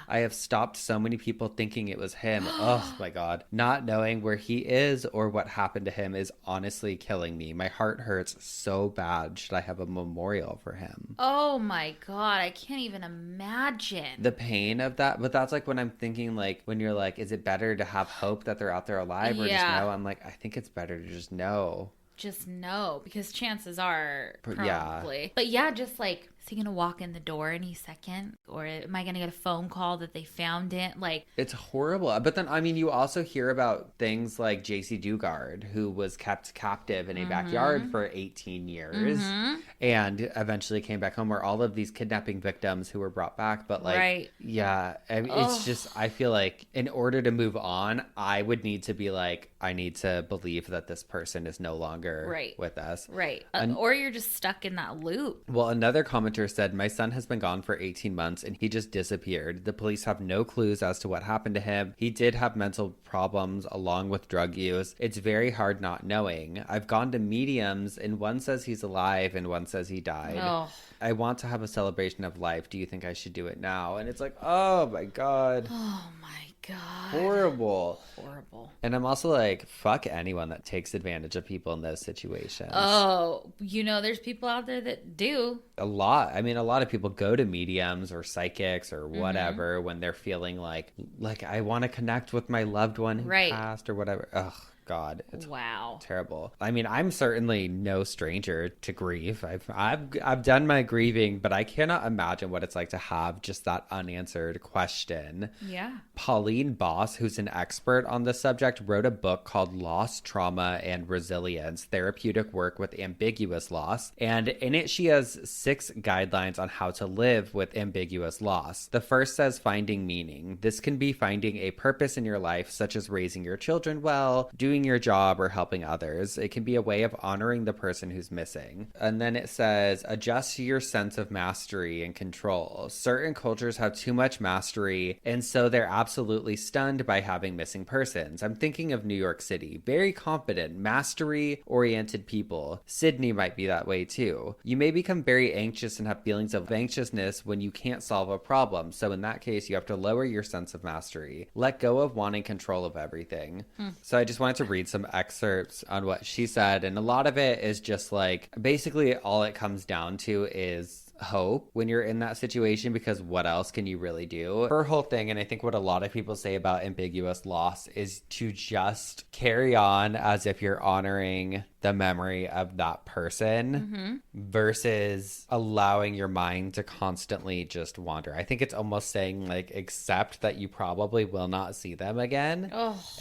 S1: I have stopped so many people thinking it was him. Oh my God. Not knowing where he is or what happened to him is honestly killing me. My heart hurts so bad. Should I have a memorial for him?
S2: Oh my God. I can't even imagine
S1: the pain of that. But that's like when I'm thinking like, when you're like, is it better to have hope that they're out there alive or just know? I'm like, I think it's better to just know.
S2: Just know, because chances are probably.
S1: Yeah.
S2: But yeah, just like Is he going to walk in the door any second? Or am I going to get a phone call that they found it? Like,
S1: it's horrible. But then, I mean, you also hear about things like JC Dugard, who was kept captive in a backyard for 18 years and eventually came back home, or all of these kidnapping victims who were brought back. But like, yeah, I mean, it's just, I feel like in order to move on, I would need to be like, I need to believe that this person is no longer with us.
S2: Right. Or you're just stuck in that loop.
S1: Well, another commenter said, my son has been gone for 18 months and he just disappeared. The police have no clues as to what happened to him. He did have mental problems along with drug use. It's very hard not knowing. I've gone to mediums and one says he's alive and one says he died.
S2: Oh.
S1: I want to have a celebration of life. Do you think I should do it now? And it's like, oh my God.
S2: Oh my God.
S1: Horrible. And I'm also like, fuck anyone that takes advantage of people in those situations.
S2: Oh, there's people out there that do.
S1: A lot. I mean, a lot of people go to mediums or psychics or whatever when they're feeling like I want to connect with my loved one who passed or whatever. Ugh. God, it's terrible. I mean, I'm certainly no stranger to grief. I've done my grieving, but I cannot imagine what it's like to have just that unanswered question.
S2: Yeah.
S1: Pauline Boss, who's an expert on the subject, wrote a book called Loss, Trauma, and Resilience: Therapeutic Work with Ambiguous Loss. And in it, she has 6 guidelines on how to live with ambiguous loss. The first says finding meaning. This can be finding a purpose in your life, such as raising your children well, doing your job, or helping others. It can be a way of honoring the person who's missing. And then it says, adjust your sense of mastery and control. Certain cultures have too much mastery, and so they're absolutely stunned by having missing persons. I'm thinking of New York City. Very competent, mastery-oriented people. Sydney might be that way too. You may become very anxious and have feelings of anxiousness when you can't solve a problem. So in that case, you have to lower your sense of mastery. Let go of wanting control of everything. So I just wanted to read some excerpts on what she said, and a lot of it is just like, basically all it comes down to is hope when you're in that situation, because what else can you really do? Her whole thing, and I think what a lot of people say about ambiguous loss, is to just carry on as if you're honoring the memory of that person versus allowing your mind to constantly just wander. I think it's almost saying like, accept that you probably will not see them again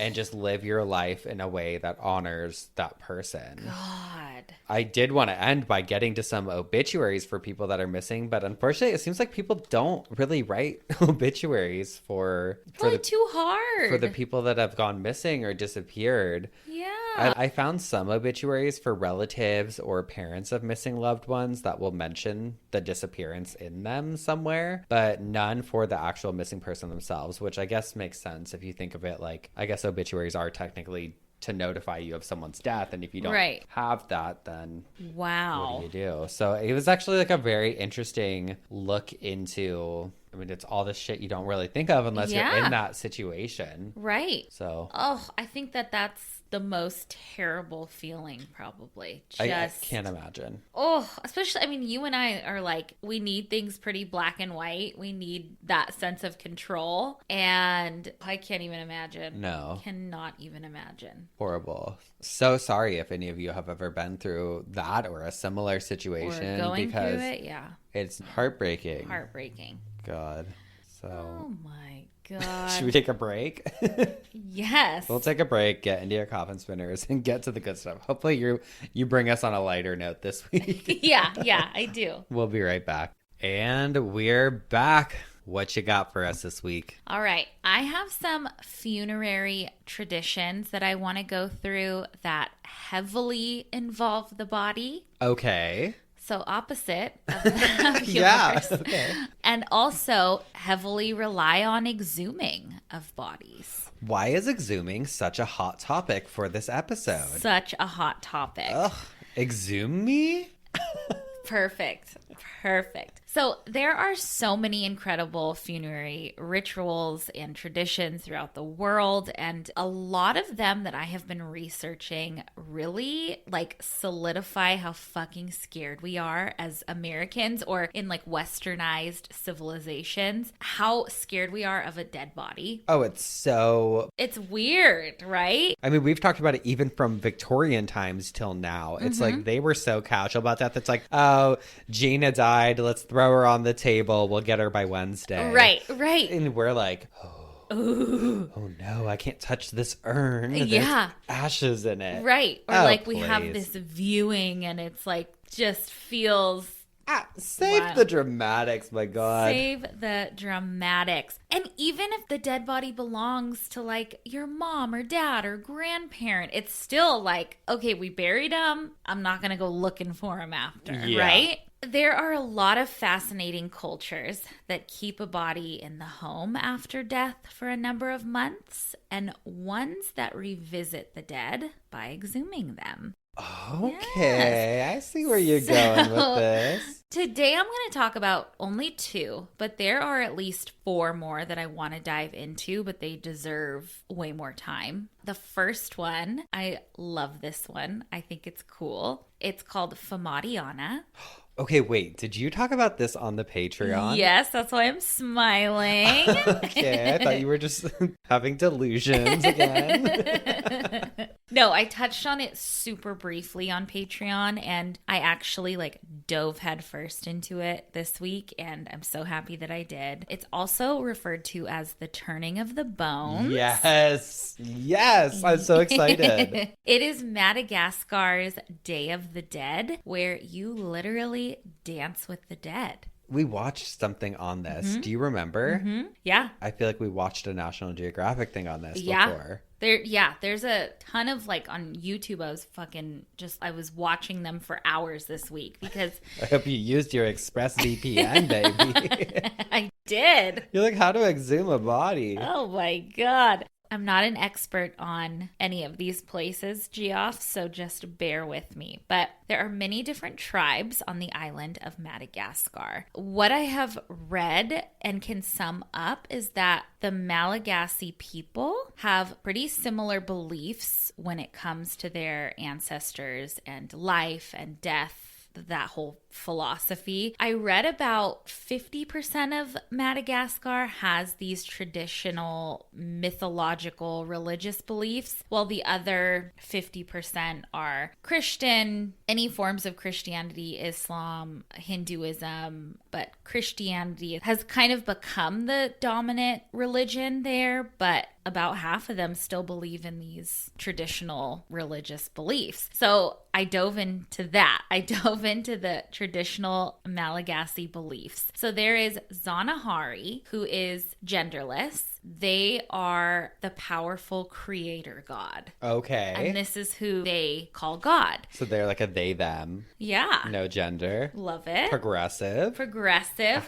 S1: and just live your life in a way that honors that person.
S2: God.
S1: I did want to end by getting to some obituaries for people that are missing, but unfortunately it seems like people don't really write obituaries for
S2: too hard
S1: for the people that have gone missing or disappeared.
S2: Yeah.
S1: I found some obituaries for relatives or parents of missing loved ones that will mention the disappearance in them somewhere, but none for the actual missing person themselves, which I guess makes sense if you think of it like, I guess obituaries are technically to notify you of someone's death, and if you don't have that, then what do you do? So it was actually like a very interesting look into, I mean, it's all this shit you don't really think of unless you're in that situation.
S2: Right.
S1: So.
S2: Oh, I think that's the most terrible feeling, probably.
S1: I can't imagine.
S2: Oh, especially, I mean, you and I are like, we need things pretty black and white. We need that sense of control. And I can't even imagine.
S1: No.
S2: Cannot even imagine.
S1: Horrible. So sorry if any of you have ever been through that or a similar situation.
S2: Or going through it, yeah.
S1: It's heartbreaking. God. So.
S2: Oh my God.
S1: Should we take a break?
S2: Yes.
S1: We'll take a break, get into your coffin spinners, and get to the good stuff. Hopefully you bring us on a lighter note this week.
S2: Yeah, I do.
S1: We'll be right back. And we're back. What you got for us this week?
S2: All right. I have some funerary traditions that I want to go through that heavily involve the body.
S1: Okay.
S2: So opposite of yours.
S1: Yeah. Okay.
S2: And also heavily rely on exhuming of bodies.
S1: Why is exhuming such a hot topic for this episode?
S2: Such a hot topic.
S1: Ugh. Exhume me?
S2: Perfect. So there are so many incredible funerary rituals and traditions throughout the world, and a lot of them that I have been researching really like solidify how fucking scared we are as Americans, or in like westernized civilizations, how scared we are of a dead body.
S1: Oh,
S2: It's weird, right?
S1: I mean, we've talked about it even from Victorian times till now. It's like they were so casual about that. That's like, oh, Gina died. Let's throw her on the table. We'll get her by Wednesday.
S2: Right.
S1: And we're like, oh no, I can't touch this urn.
S2: Yeah.
S1: There's ashes in it.
S2: Right. Or
S1: Oh,
S2: we have
S1: please.
S2: this viewing and it's like just feels...
S1: Save
S2: Wow.
S1: the dramatics, my God.
S2: Save the dramatics. And even if the dead body belongs to like your mom or dad or grandparent, it's still like, okay, we buried him. I'm not going to go looking for him after,
S1: Yeah.
S2: right? There are a lot of fascinating cultures that keep a body in the home after death for a number of months, and ones that revisit the dead by exhuming them.
S1: Okay, I see where you're going with this.
S2: Today I'm going to talk about only 2, but there are at least 4 more that I want to dive into, but they deserve way more time. The first one, I love this one. I think it's cool. It's called Famadihana.
S1: Okay, wait, did you talk about this on the Patreon?
S2: Yes, that's why I'm smiling.
S1: Okay, I thought you were just having delusions again.
S2: No, I touched on it super briefly on Patreon, and I actually like dove headfirst into it this week, and I'm so happy that I did. It's also referred to as the turning of the bones.
S1: Yes, I'm so excited.
S2: It is Madagascar's Day of the Dead, where you literally dance with the dead.
S1: We watched something on this. Do you remember?
S2: Yeah.
S1: I feel like we watched a National Geographic thing on this
S2: Yeah.
S1: before.
S2: There's a ton of like on YouTube. I was watching them for hours this week because
S1: I hope you used your ExpressVPN, baby.
S2: I did.
S1: You're like, how to exhume a body?
S2: Oh my God. I'm not an expert on any of these places, Geoffs, so just bear with me. But there are many different tribes on the island of Madagascar. What I have read and can sum up is that the Malagasy people have pretty similar beliefs when it comes to their ancestors and life and death. That whole philosophy. I read about 50% of Madagascar has these traditional mythological religious beliefs, while the other 50% are Christian, any forms of Christianity, Islam, Hinduism, but Christianity has kind of become the dominant religion there, but about half of them still believe in these traditional religious beliefs. So I dove into that. I dove into the traditional Malagasy beliefs. So there is Zanahari, who is genderless. They are the powerful creator god.
S1: Okay.
S2: And this is who they call God.
S1: So they're like a they, them.
S2: Yeah.
S1: No gender.
S2: Love it.
S1: Progressive.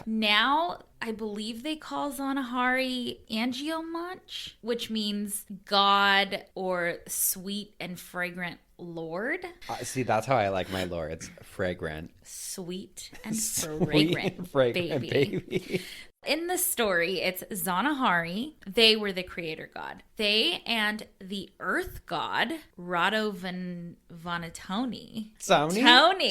S2: Now, I believe they call Zanahari Angiomanch, which means God or sweet and fragrant Lord.
S1: See, that's how I like my lords. Fragrant.
S2: Sweet and
S1: Sweet and fragrant baby.
S2: In the story, it's Zanahari. They were the creator god. They and the earth god, Vanatoni.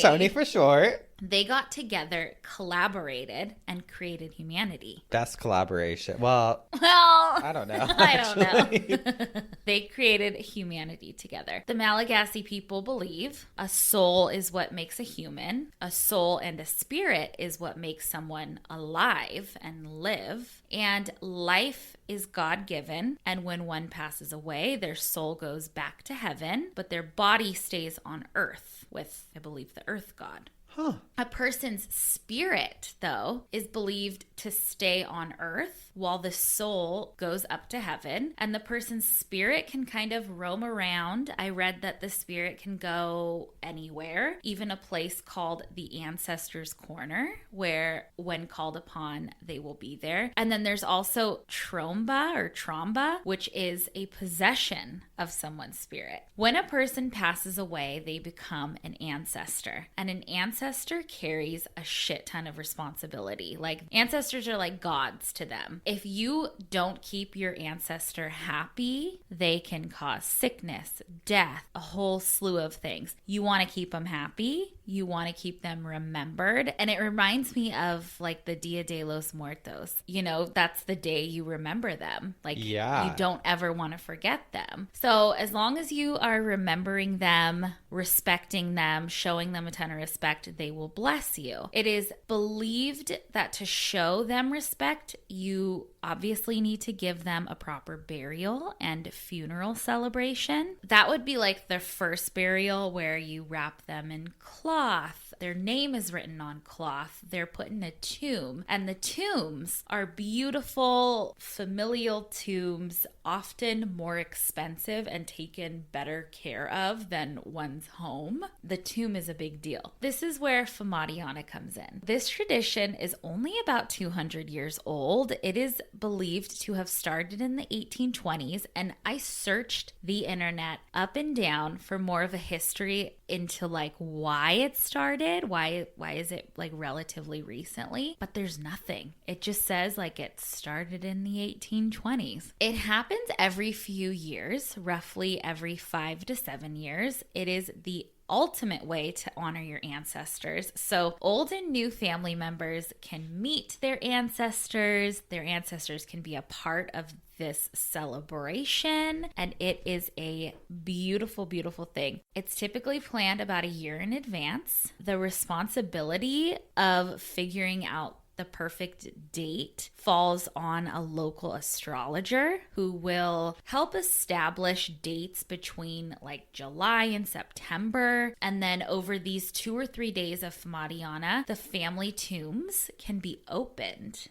S1: Tony for short.
S2: They got together, collaborated, and created humanity.
S1: Best collaboration. Well,
S2: Well,
S1: I don't know.
S2: I don't
S1: actually.
S2: know. They created humanity together. The Malagasy people believe a soul is what makes a human. A soul and a spirit is what makes someone alive and live. And life is God-given. And when one passes away, their soul goes back to heaven, but their body stays on earth with, I believe, the earth god.
S1: Huh.
S2: A person's spirit, though, is believed to stay on earth while the soul goes up to heaven. And the person's spirit can kind of roam around. I read that the spirit can go anywhere, even a place called the Ancestors' Corner, where when called upon, they will be there. And then there's also tromba, which is a possession of someone's spirit. When a person passes away, they become an ancestor. And an ancestor ancestor carries a shit ton of responsibility. Like, ancestors are like gods to them. If you don't keep your ancestor happy, they can cause sickness, death, a whole slew of things. You want to keep them happy. You want to keep them remembered. And it reminds me of like the Dia de los Muertos. You know, that's the day you remember them. Like, you don't ever want to forget them. So as long as you are remembering them, respecting them, showing them a ton of respect, they will bless you. It is believed that to show them respect, you obviously need to give them a proper burial and funeral celebration. That would be like the first burial where you wrap them in cloth. Their name is written on cloth. They're put in a tomb. And the tombs are beautiful familial tombs, often more expensive and taken better care of than one's home. The tomb is a big deal. This is where Famadihana comes in. This tradition is only about 200 years old. It is believed to have started in the 1820s, and I searched the internet up and down for more of a history into like why it started, why is it like relatively recently, but there's nothing. It just says like it started in the 1820s. It happens every few years, roughly every 5 to 7 years. It is the ultimate way to honor your ancestors. So old and new family members can meet their ancestors. Their ancestors can be a part of this celebration, and it is a beautiful, beautiful thing. It's typically planned about a year in advance. The responsibility of figuring out the perfect date falls on a local astrologer who will help establish dates between like July and September. And then over these 2 or 3 days of Famadihana, the family tombs can be opened.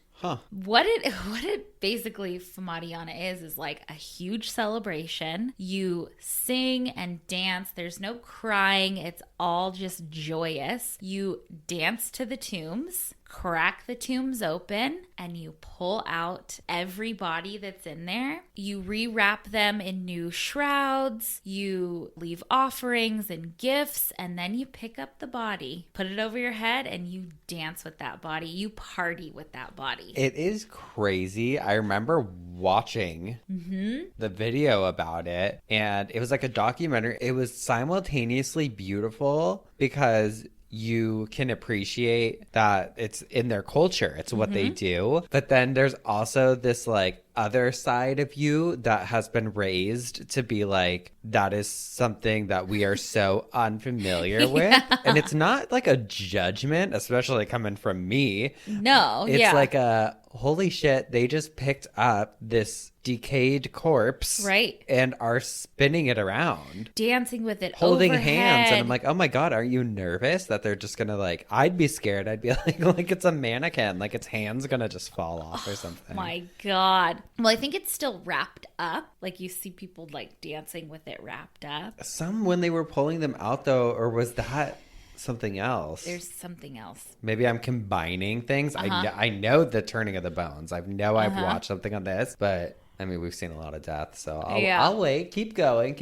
S2: What it basically Famadihana is like a huge celebration. You sing and dance. There's no crying. It's all just joyous. You dance to the tombs, crack the tombs open, and you pull out every body that's in there. You rewrap them in new shrouds. You leave offerings and gifts, and then you pick up the body, put it over your head, and you dance with that body. You party with that body.
S1: It is crazy. I remember watching the video about it, and it was like a documentary. It was simultaneously beautiful because you can appreciate that it's in their culture. It's what they do. But then there's also this like other side of you that has been raised to be like, that is something that we are so unfamiliar with. And it's not like a judgment, especially coming from me.
S2: No,
S1: it's like a holy shit, they just picked up this decayed corpse,
S2: right,
S1: and are spinning it around,
S2: dancing with it,
S1: holding
S2: overhead.
S1: hands. And I'm like, oh my god, aren't you nervous that they're just gonna like, I'd be scared. I'd be like it's a mannequin, like its hands gonna just fall off or something.
S2: My god. Well, I think it's still wrapped up. Like you see people like dancing with it wrapped up.
S1: Some when they were pulling them out though, or was that something else?
S2: There's something else.
S1: Maybe I'm combining things. I know the turning of the bones. I've watched something on this, but I mean, we've seen a lot of death, so I'll wait. Keep going.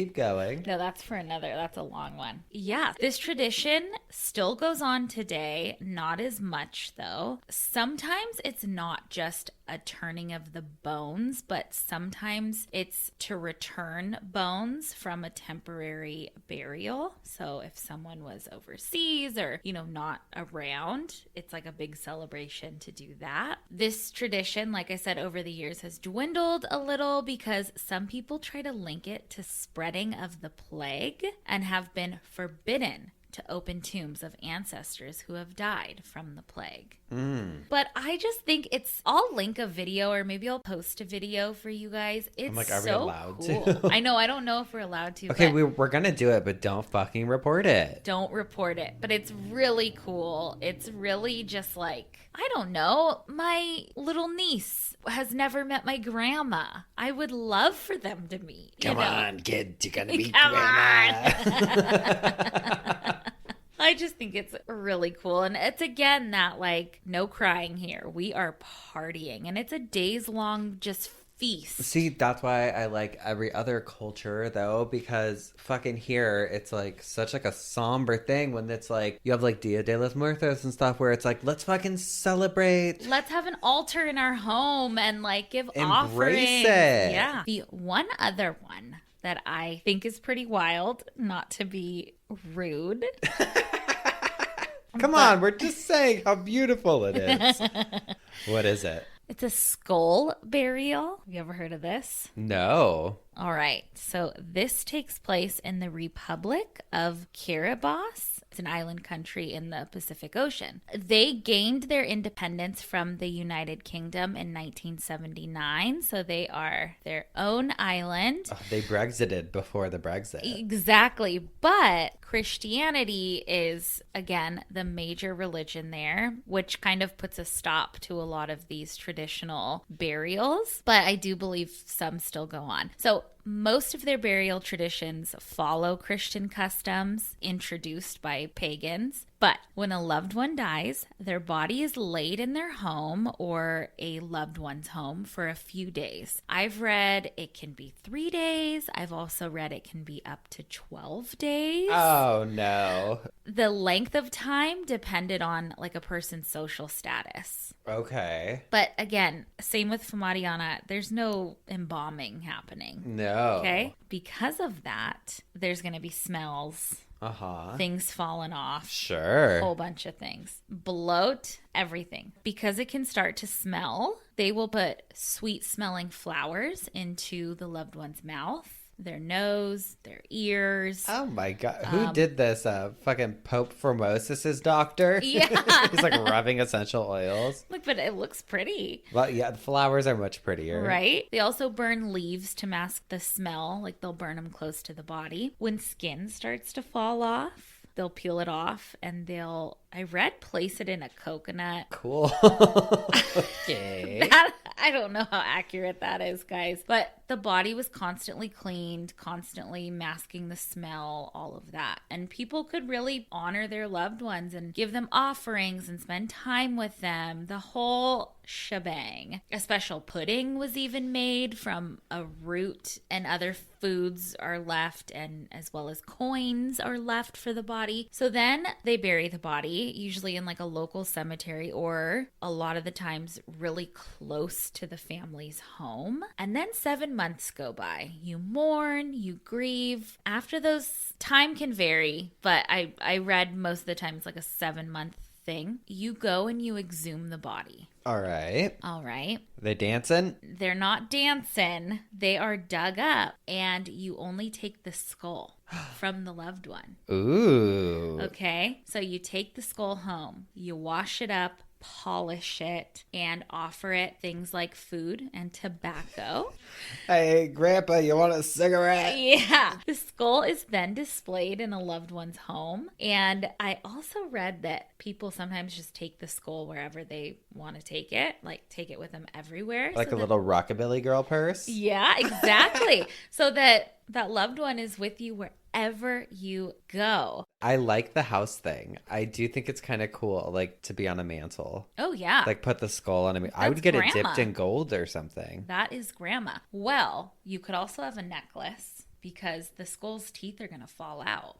S2: No, that's a long one. Yeah, this tradition still goes on today. Not as much, though. Sometimes it's not just a turning of the bones, but sometimes it's to return bones from a temporary burial. So if someone was overseas or, not around, it's like a big celebration to do that. This tradition, like I said, over the years has dwindled a little because some people try to link it to spreading of the plague and have been forbidden to open tombs of ancestors who have died from the plague. But I just think I'll link a video, or maybe I'll post a video for you guys. It's
S1: I'm like, are we
S2: so
S1: allowed
S2: cool.
S1: to?
S2: I know, I don't know if we're allowed to.
S1: Okay, we're gonna do it, but don't fucking report it.
S2: Don't report it. But it's really cool. It's really just like, I don't know, my little niece has never met my grandma. I would love for them to meet.
S1: Come on, kid, you're gonna meet
S2: Come
S1: grandma.
S2: I just think it's really cool. And it's again that like, no crying here. We are partying. And it's a days long just feast.
S1: See, that's why I like every other culture, though, because fucking here, it's like such like a somber thing when it's like you have like Dia de los Muertos and stuff where it's like, let's fucking celebrate.
S2: Let's have an altar in our home and like give
S1: Embrace
S2: offerings.
S1: it.
S2: Yeah. The one other one that I think is pretty wild, not to be rude.
S1: Come on, we're just saying how beautiful it is. What is it?
S2: It's a skull burial. Have you ever heard of this?
S1: No.
S2: All right. So this takes place in the Republic of Kiribati. It's an island country in the Pacific Ocean. They gained their independence from the United Kingdom in 1979. So they are their own island.
S1: Oh, they Brexited before the Brexit.
S2: Exactly. But Christianity is, again, the major religion there, which kind of puts a stop to a lot of these traditional burials. But I do believe some still go on. So most of their burial traditions follow Christian customs introduced by pagans. But when a loved one dies, their body is laid in their home or a loved one's home for a few days. I've read it can be 3 days. I've also read it can be up to 12 days.
S1: Oh, no.
S2: The length of time depended on like a person's social status.
S1: Okay.
S2: But again, same with Famadihana, there's no embalming happening.
S1: No.
S2: Okay? Because of that, there's going to be smells. Things falling off.
S1: Sure.
S2: A whole bunch of things. Bloat, everything. Because it can start to smell, they will put sweet smelling flowers into the loved one's mouth, their nose, their ears.
S1: Oh my God. Who did this? Fucking Pope Formosus's doctor?
S2: Yeah.
S1: He's like rubbing essential oils.
S2: Look, but it looks pretty.
S1: Well, yeah, the flowers are much prettier.
S2: Right? They also burn leaves to mask the smell. Like they'll burn them close to the body. When skin starts to fall off, they'll peel it off and they'll, I read, place it in a coconut.
S1: Cool. Okay.
S2: I don't know how accurate that is, guys. But the body was constantly cleaned, constantly masking the smell, all of that. And people could really honor their loved ones and give them offerings and spend time with them. The whole shebang. A special pudding was even made from a root, and other foods are left, and as well as coins are left for the body. So then they bury the body, usually in like a local cemetery or a lot of the times really close to the family's home. And then 7 months go by. You mourn, you grieve. After those, time can vary, but I read most of the time it's like a 7-month thing. You go and you exhume the body.
S1: All right.
S2: All right.
S1: They dancing?
S2: They're not dancing. They are dug up, and you only take the skull from the loved one.
S1: Ooh.
S2: Okay. So you take the skull home, you wash it up, polish it, and offer it things like food and tobacco.
S1: Hey, Grandpa, you want a cigarette?
S2: Yeah. The skull is then displayed in a loved one's home. And I also read that people sometimes just take the skull wherever they want to take it, like take it with them everywhere.
S1: Like a little rockabilly girl purse?
S2: Yeah, exactly. So that loved one is with you wherever you go.
S1: I like the house thing. I do think it's kind of cool, like to be on a mantle.
S2: Oh, yeah.
S1: Like put the skull on I would get
S2: grandma.
S1: it dipped in gold or something.
S2: That is grandma. Well, you could also have a necklace because the skull's teeth are going to fall out.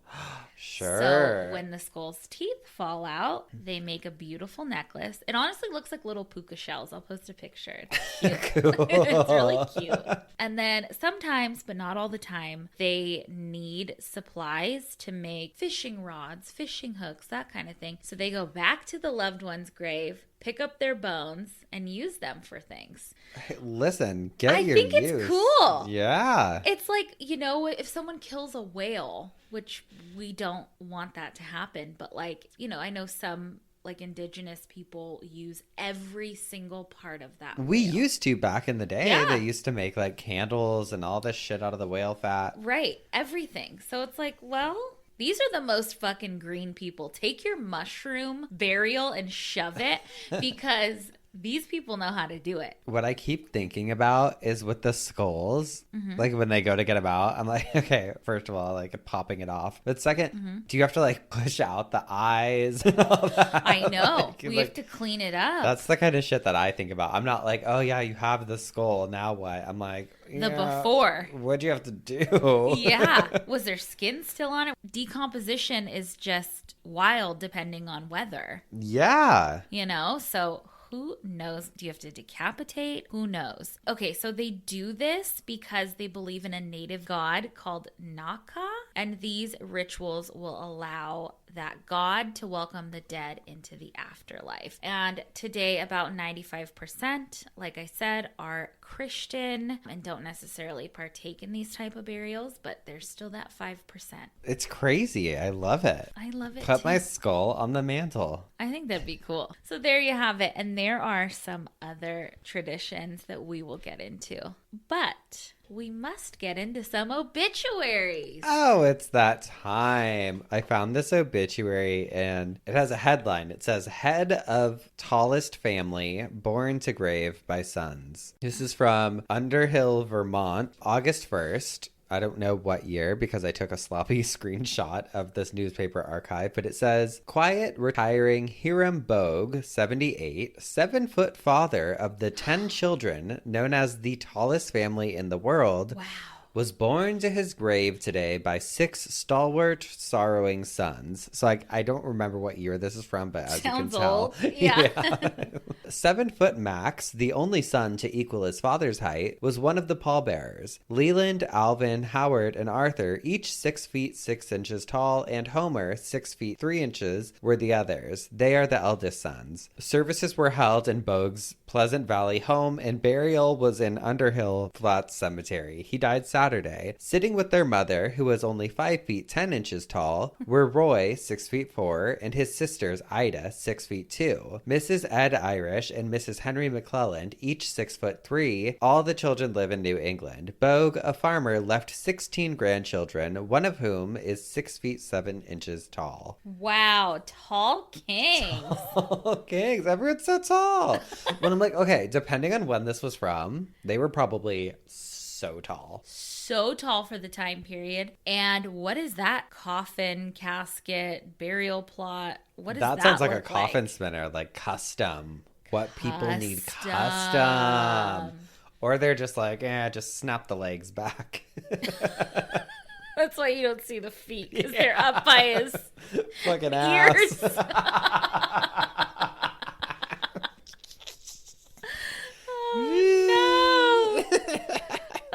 S1: Sure.
S2: So when the skull's teeth fall out, they make a beautiful necklace. It honestly looks like little puka shells. I'll post a picture. It's cute.
S1: Cool.
S2: It's really cute. And then sometimes, but not all the time, they need supplies to make fishing rods, fishing hooks, that kind of thing. So they go back to the loved one's grave, pick up their bones, and use them for things.
S1: Hey, listen, get
S2: I
S1: your
S2: think
S1: use.
S2: it's cool.
S1: Yeah.
S2: It's like, if someone kills a whale, which we don't want that to happen, but like, I know some like indigenous people use every single part of that
S1: We
S2: whale.
S1: used to back in the day.
S2: Yeah.
S1: They used to make like candles and all this shit out of the whale fat.
S2: Right. Everything. So it's like, well, these are the most fucking green people. Take your mushroom burial and shove it because These people know how to do it.
S1: What I keep thinking about is with the skulls, like when they go to get them out, I'm like, okay, first of all, like popping it off. But second, do you have to like push out the eyes and all that?
S2: I know.
S1: Like,
S2: We have to clean it up.
S1: That's the kind of shit that I think about. I'm not like, oh yeah, you have the skull. Now what? I'm like,
S2: the before.
S1: What'd you have to do?
S2: Yeah. Was there skin still on it? Decomposition is just wild depending on weather.
S1: Yeah.
S2: You know? So who knows? Do you have to decapitate? Who knows? Okay, so they do this because they believe in a native god called Naka, and these rituals will allow that god to welcome the dead into the afterlife. And today, about 95%, like I said, are Christian and don't necessarily partake in these type of burials, but there's still that 5%.
S1: It's crazy. I love it.
S2: I love it
S1: Put
S2: too.
S1: my skull on the mantle.
S2: I think that'd be cool. So there you have it. And there are some other traditions that we will get into. But we must get into some obituaries.
S1: Oh, it's that time. I found this obituary and it has a headline. It says, Head of Tallest Family Born to Grave by Sons. This is from Underhill, Vermont, August 1st. I don't know what year because I took a sloppy screenshot of this newspaper archive, but it says, quiet, retiring Hiram Bogue, 78, 7-foot father of the 10 children known as the tallest family in the world.
S2: Wow.
S1: Was born to his grave today by 6 stalwart, sorrowing sons. So I don't remember what year this is from, but as
S2: Sounds
S1: you can tell.
S2: old. Yeah.
S1: 7-foot Max, the only son to equal his father's height, was one of the pallbearers. Leland, Alvin, Howard, and Arthur, each 6 feet 6 inches tall, and Homer, 6 feet 3 inches, were the others. They are the eldest sons. Services were held in Bogue's Pleasant Valley home, and burial was in Underhill Flats Cemetery. He died Saturday. Sitting with their mother, who was only 5 feet 10 inches tall, were Roy, 6 feet 4, and his sisters Ida, 6 feet 2, Mrs. Ed Irish and Mrs. Henry McClelland, each 6 foot 3. All the children live in New England. Bogue, a farmer, left 16 grandchildren, one of whom is 6 feet 7 inches tall.
S2: Wow, tall kings.
S1: Tall kings. Everyone's so tall. When I'm like, okay, depending on when this was from, they were probably so tall.
S2: So tall for the time period. And what is that? Coffin, casket, burial plot? What does that
S1: sounds like a
S2: look
S1: coffin spinner, like custom. What people need
S2: Custom.
S1: custom. Or they're just like, just snap the legs back.
S2: That's why you don't see the feet, because they're up by his
S1: fucking
S2: ears.
S1: ass.
S2: Oh, no.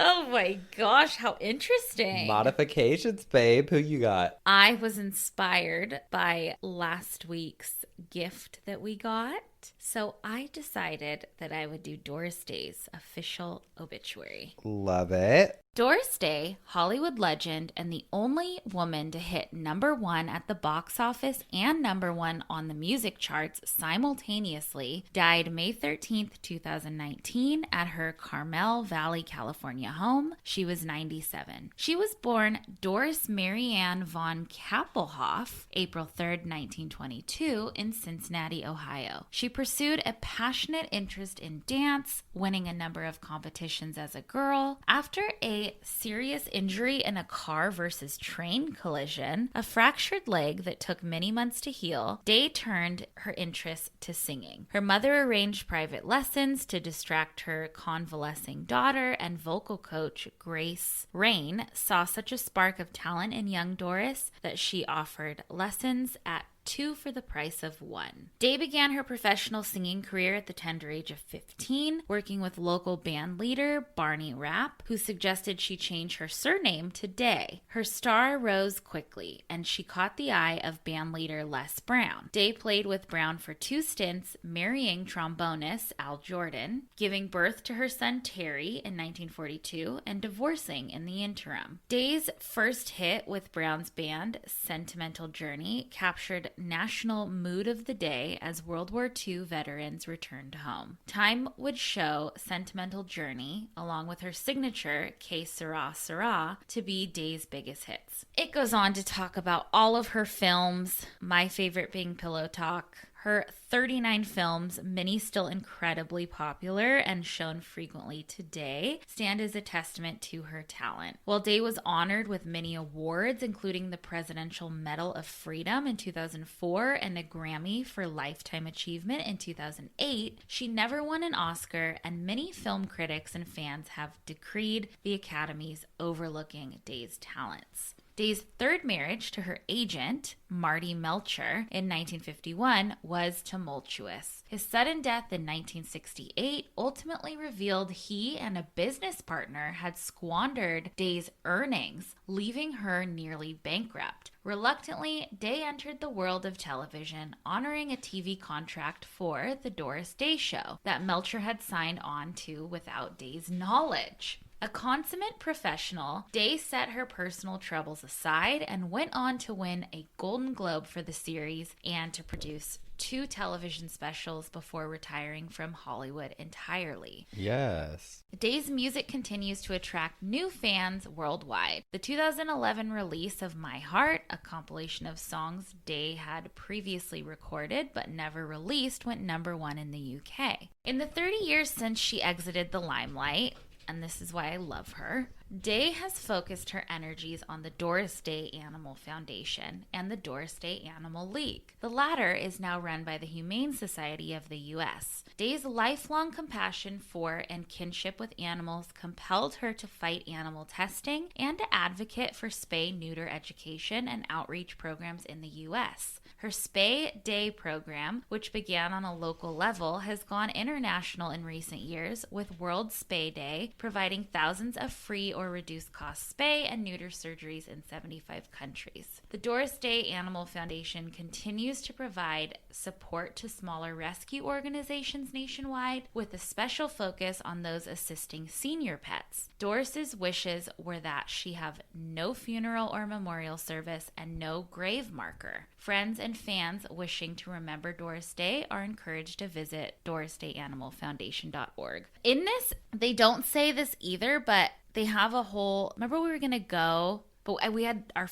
S2: Oh my gosh, how interesting.
S1: Modifications, babe. Who you got?
S2: I was inspired by last week's gift that we got. So I decided that I would do Doris Day's official obituary.
S1: Love it.
S2: Doris Day, Hollywood legend and the only woman to hit #1 at the box office and #1 on the music charts simultaneously, died May 13th, 2019 at her Carmel Valley, California home. She was 97. She was born Doris Marianne von Kappelhoff, April 3rd, 1922 in Cincinnati, Ohio. She pursued a passionate interest in dance, winning a number of competitions as a girl. After a serious injury in a car versus train collision, a fractured leg that took many months to heal, Day turned her interest to singing. Her mother arranged private lessons to distract her convalescing daughter, and vocal coach Grace Rain saw such a spark of talent in young Doris that she offered lessons at 2 for the price of 1. Day began her professional singing career at the tender age of 15, working with local band leader Barney Rapp, who suggested she change her surname to Day. Her star rose quickly, and she caught the eye of band leader Les Brown. Day played with Brown for 2 stints, marrying trombonist Al Jordan, giving birth to her son Terry in 1942, and divorcing in the interim. Day's first hit with Brown's band, Sentimental Journey, captured national mood of the day as World War II veterans returned home. Time would show Sentimental Journey, along with her signature Que Sera Sera, to be Day's biggest hits. It goes on to talk about all of her films, my favorite being Pillow Talk, Her 39 films, many still incredibly popular and shown frequently today, stand as a testament to her talent. While Day was honored with many awards, including the Presidential Medal of Freedom in 2004 and a Grammy for Lifetime Achievement in 2008, she never won an Oscar, and many film critics and fans have decreed the Academy's overlooking Day's talents. Day's third marriage to her agent, Marty Melcher, in 1951 was tumultuous. His sudden death in 1968 ultimately revealed he and a business partner had squandered Day's earnings, leaving her nearly bankrupt. Reluctantly, Day entered the world of television, honoring a TV contract for The Doris Day Show that Melcher had signed on to without Day's knowledge. A consummate professional, Day set her personal troubles aside and went on to win a Golden Globe for the series and to produce 2 television specials before retiring from Hollywood entirely.
S1: Yes.
S2: Day's music continues to attract new fans worldwide. The 2011 release of My Heart, a compilation of songs Day had previously recorded but never released, went #1 in the UK. In the 30 years since she exited the limelight, and this is why I love her, Day has focused her energies on the Doris Day Animal Foundation and the Doris Day Animal League. The latter is now run by the Humane Society of the U.S. Day's lifelong compassion for and kinship with animals compelled her to fight animal testing and to advocate for spay-neuter education and outreach programs in the U.S. Her Spay Day program, which began on a local level, has gone international in recent years, with World Spay Day providing thousands of free or reduced cost spay and neuter surgeries in 75 countries. The Doris Day Animal Foundation continues to provide support to smaller rescue organizations nationwide, with a special focus on those assisting senior pets. Doris's wishes were that she have no funeral or memorial service and no grave marker. Friends and fans wishing to remember Doris Day are encouraged to visit dorisdayanimalfoundation.org. In this, they don't say this either, but they have a whole, remember we were going to go, but we had our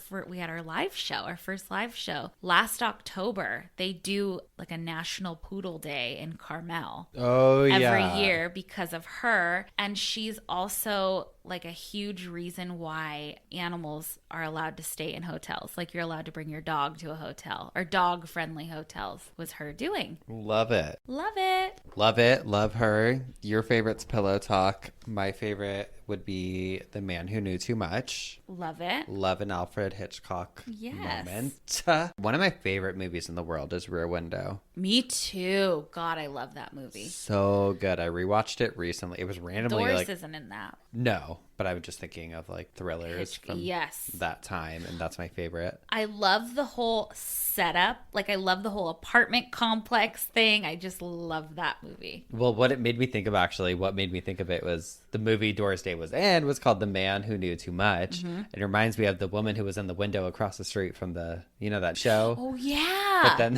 S2: live show, our first live show last October. They do like a National Poodle Day in Carmel.
S1: Oh, yeah.
S2: Every year because of her. And she's also like a huge reason why animals are allowed to stay in hotels. Like you're allowed to bring your dog to a hotel, or dog-friendly hotels, was her doing.
S1: Love it.
S2: Love it.
S1: Love it. Love her. Your favorite's Pillow Talk. My favorite would be The Man Who Knew Too Much.
S2: Love it.
S1: Love an Alfred Hitchcock moment. One of my favorite movies in the world is Rear Window.
S2: Me too. God, I love that movie.
S1: So good. I rewatched it recently. It was randomly
S2: Doris isn't in that.
S1: No, but I was just thinking of like thrillers from that time, and that's my favorite.
S2: I love the whole setup. Like, I love the whole apartment complex thing. I just love that movie.
S1: Well, what made me think of it was the movie Doris Day was in was called The Man Who Knew Too Much. Mm-hmm. It reminds me of the woman who was in the window across the street from that show.
S2: Oh, yeah.
S1: But then,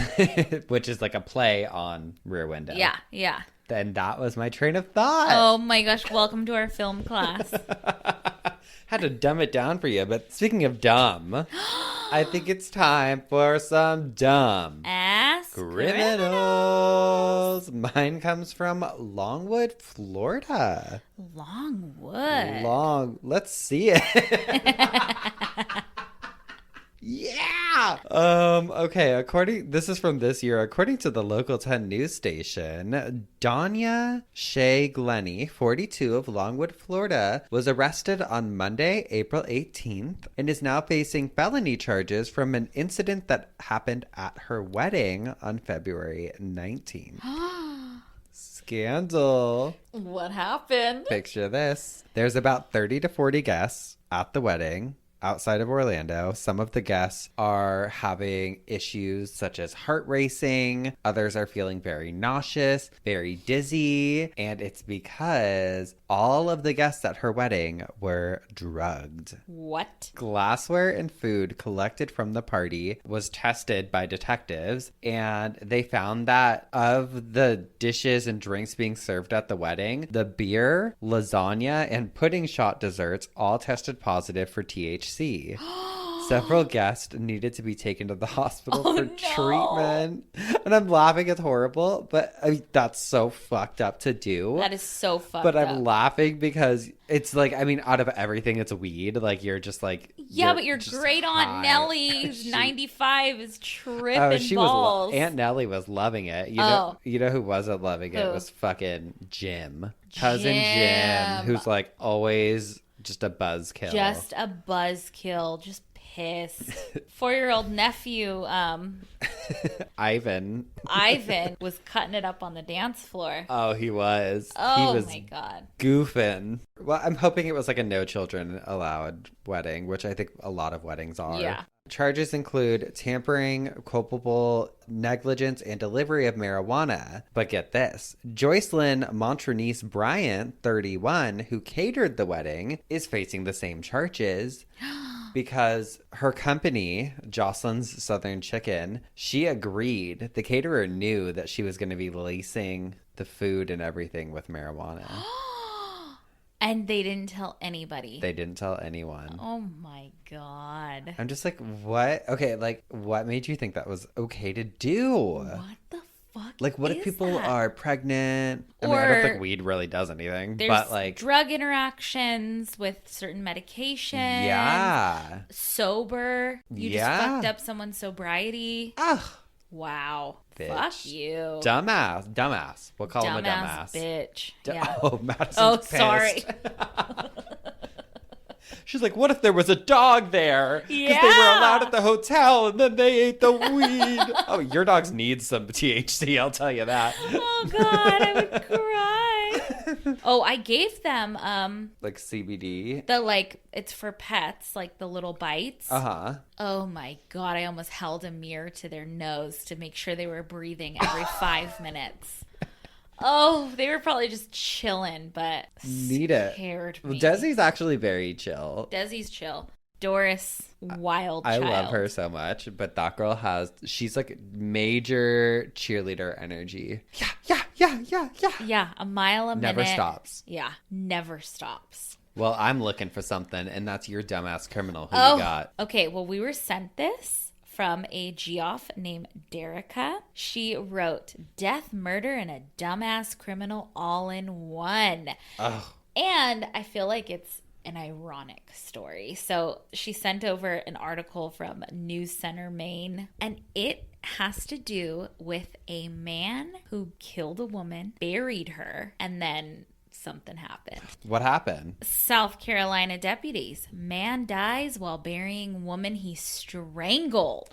S1: which is like a play on Rear Window.
S2: Yeah, yeah.
S1: Then that was my train of thought.
S2: Oh my gosh, welcome to our film class.
S1: Had to dumb it down for you, but speaking of dumb, I think it's time for some dumb
S2: ass
S1: criminals. Mine comes from Longwood, Florida.
S2: Longwood.
S1: Let's see it. Yeah. Okay. This is from this year. According to the Local 10 news station, Danya Shea Glennie, 42, of Longwood, Florida, was arrested on Monday, April 18th, and is now facing felony charges from an incident that happened at her wedding on February 19th. Scandal.
S2: What happened?
S1: Picture this. There's about 30 to 40 guests at the wedding. Outside of Orlando, some of the guests are having issues such as heart racing. Others are feeling very nauseous, very dizzy. And it's because all of the guests at her wedding were drugged.
S2: What?
S1: Glassware and food collected from the party was tested by detectives. And they found that of the dishes and drinks being served at the wedding, the beer, lasagna, and pudding shot desserts all tested positive for THC. Several guests needed to be taken to the hospital for
S2: no.
S1: treatment. And I'm laughing, it's horrible, but I mean, that's so fucked up to do.
S2: That is so fucked
S1: but
S2: up.
S1: I'm laughing because it's like, I mean, out of everything, it's weed. Like, you're just like...
S2: Yeah, but your
S1: just
S2: great Aunt
S1: high.
S2: Nellie, who's 95, is tripping balls.
S1: Aunt Nellie was loving it. You know who wasn't loving it?
S2: Who?
S1: Was fucking Jim. Cousin Jim, who's like always just a buzzkill.
S2: Just a buzzkill. Just pissed. 4-year-old nephew,
S1: Ivan
S2: was cutting it up on the dance floor.
S1: Oh, he was.
S2: Oh,
S1: he was
S2: my God.
S1: Goofing. Well, I'm hoping it was like a no children allowed wedding, which I think a lot of weddings are.
S2: Yeah.
S1: Charges include tampering, culpable negligence, and delivery of marijuana. But get this. Joycelyn Montrenice Bryant, 31, who catered the wedding, is facing the same charges because her company, Jocelyn's Southern Chicken, she agreed. The caterer knew that she was going to be lacing the food and everything with marijuana.
S2: And they didn't tell anybody.
S1: They didn't tell anyone.
S2: Oh my God.
S1: I'm just like, what? Okay, like, what made you think that was okay to do?
S2: What the fuck?
S1: Like, what if people
S2: that?
S1: are pregnant? I mean, I don't think weed really does anything.
S2: There's
S1: but like
S2: drug interactions with certain medications.
S1: Yeah.
S2: Sober. You just fucked up someone's sobriety.
S1: Ugh.
S2: Wow.
S1: Bitch.
S2: Fuck you.
S1: Dumbass. We'll call him a
S2: Dumbass
S1: dumbass.
S2: bitch. Yeah.
S1: Oh, Madison's
S2: Oh,
S1: pissed.
S2: sorry.
S1: She's like, what if there was a dog there? Because
S2: Yeah.
S1: they were allowed at the hotel and then they ate the weed. Oh, your dogs need some THC, I'll tell you that.
S2: Oh, God. I would cry. Oh, I gave them
S1: Like CBD?
S2: it's for pets, like the little bites.
S1: Uh-huh.
S2: Oh my God, I almost held a mirror to their nose to make sure they were breathing every 5 minutes. Oh, they were probably just chilling, but
S1: Need it.
S2: scared me.
S1: Well, Desi's actually very chill.
S2: Desi's chill. Doris, wild
S1: I
S2: child.
S1: love her so much, but that girl she's like major cheerleader energy. Yeah.
S2: Yeah, a mile a minute.
S1: Never stops.
S2: Yeah, never stops.
S1: Well, I'm looking for something, and that's your dumbass criminal who you got.
S2: Okay, well, we were sent this from a Geoff named Derica. She wrote, death, murder, and a dumbass criminal all in one.
S1: Oh.
S2: And I feel like it's an ironic story. So she sent over an article from News Center, Maine, and it has to do with a man who killed a woman, buried her, and then something happened.
S1: What happened?
S2: South Carolina deputies. Man dies while burying woman he strangled.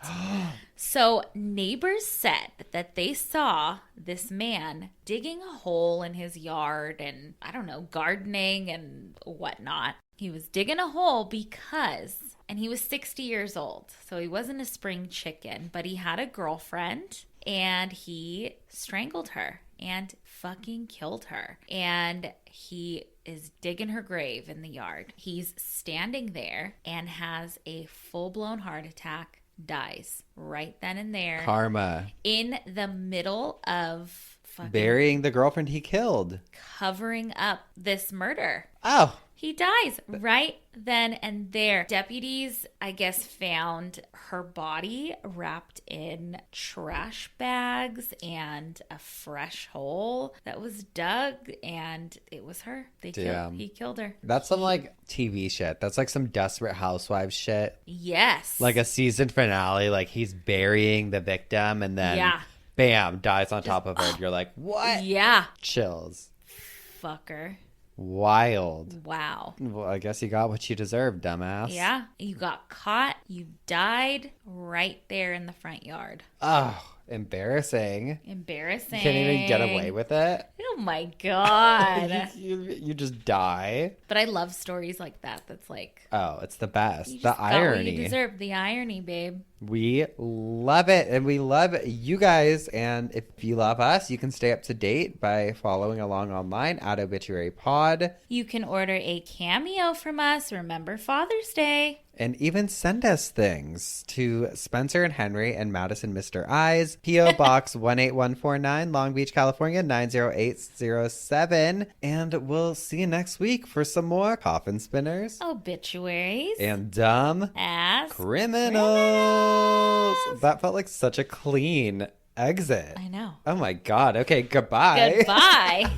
S2: So neighbors said that they saw this man digging a hole in his yard and, I don't know, gardening and whatnot. He was digging a hole because, and he was 60 years old, so he wasn't a spring chicken, but he had a girlfriend and he strangled her and fucking killed her. And he is digging her grave in the yard. He's standing there and has a full-blown heart attack, dies right then and there.
S1: Karma.
S2: In the middle of fucking
S1: Burying the girlfriend he killed.
S2: covering up this murder.
S1: Oh.
S2: He dies right then and there. Deputies, I guess, found her body wrapped in trash bags and a fresh hole that was dug, and it was her. He killed her.
S1: That's some like TV shit. That's like some Desperate Housewives shit.
S2: Yes.
S1: Like a season finale, like he's burying the victim and then bam, dies on top of her. And you're like, what?
S2: Yeah.
S1: Chills.
S2: Fucker.
S1: Wild.
S2: Wow.
S1: Well, I guess you got what you deserved, dumbass.
S2: Yeah. You got caught. You died right there in the front yard.
S1: Oh, embarrassing.
S2: Embarrassing.
S1: You can't even get away with it.
S2: Oh my God.
S1: you just die.
S2: But I love stories like that. That's like,
S1: Oh, it's the best.
S2: you just
S1: The
S2: got what
S1: irony.
S2: you deserve. The irony, babe.
S1: We love it, and we love you guys. And if you love us, you can stay up to date by following along online at Obituary Pod.
S2: You can order a cameo from us. Remember Father's Day.
S1: And even send us things to Spencer and Henry and Madison Mr. Eyes, P.O. Box 18149, Long Beach, California 90807. And we'll see you next week for some more coffin spinners,
S2: obituaries,
S1: and dumb
S2: ass
S1: criminals. That felt like such a clean exit.
S2: I know.
S1: Oh my God. Okay, goodbye.
S2: Goodbye.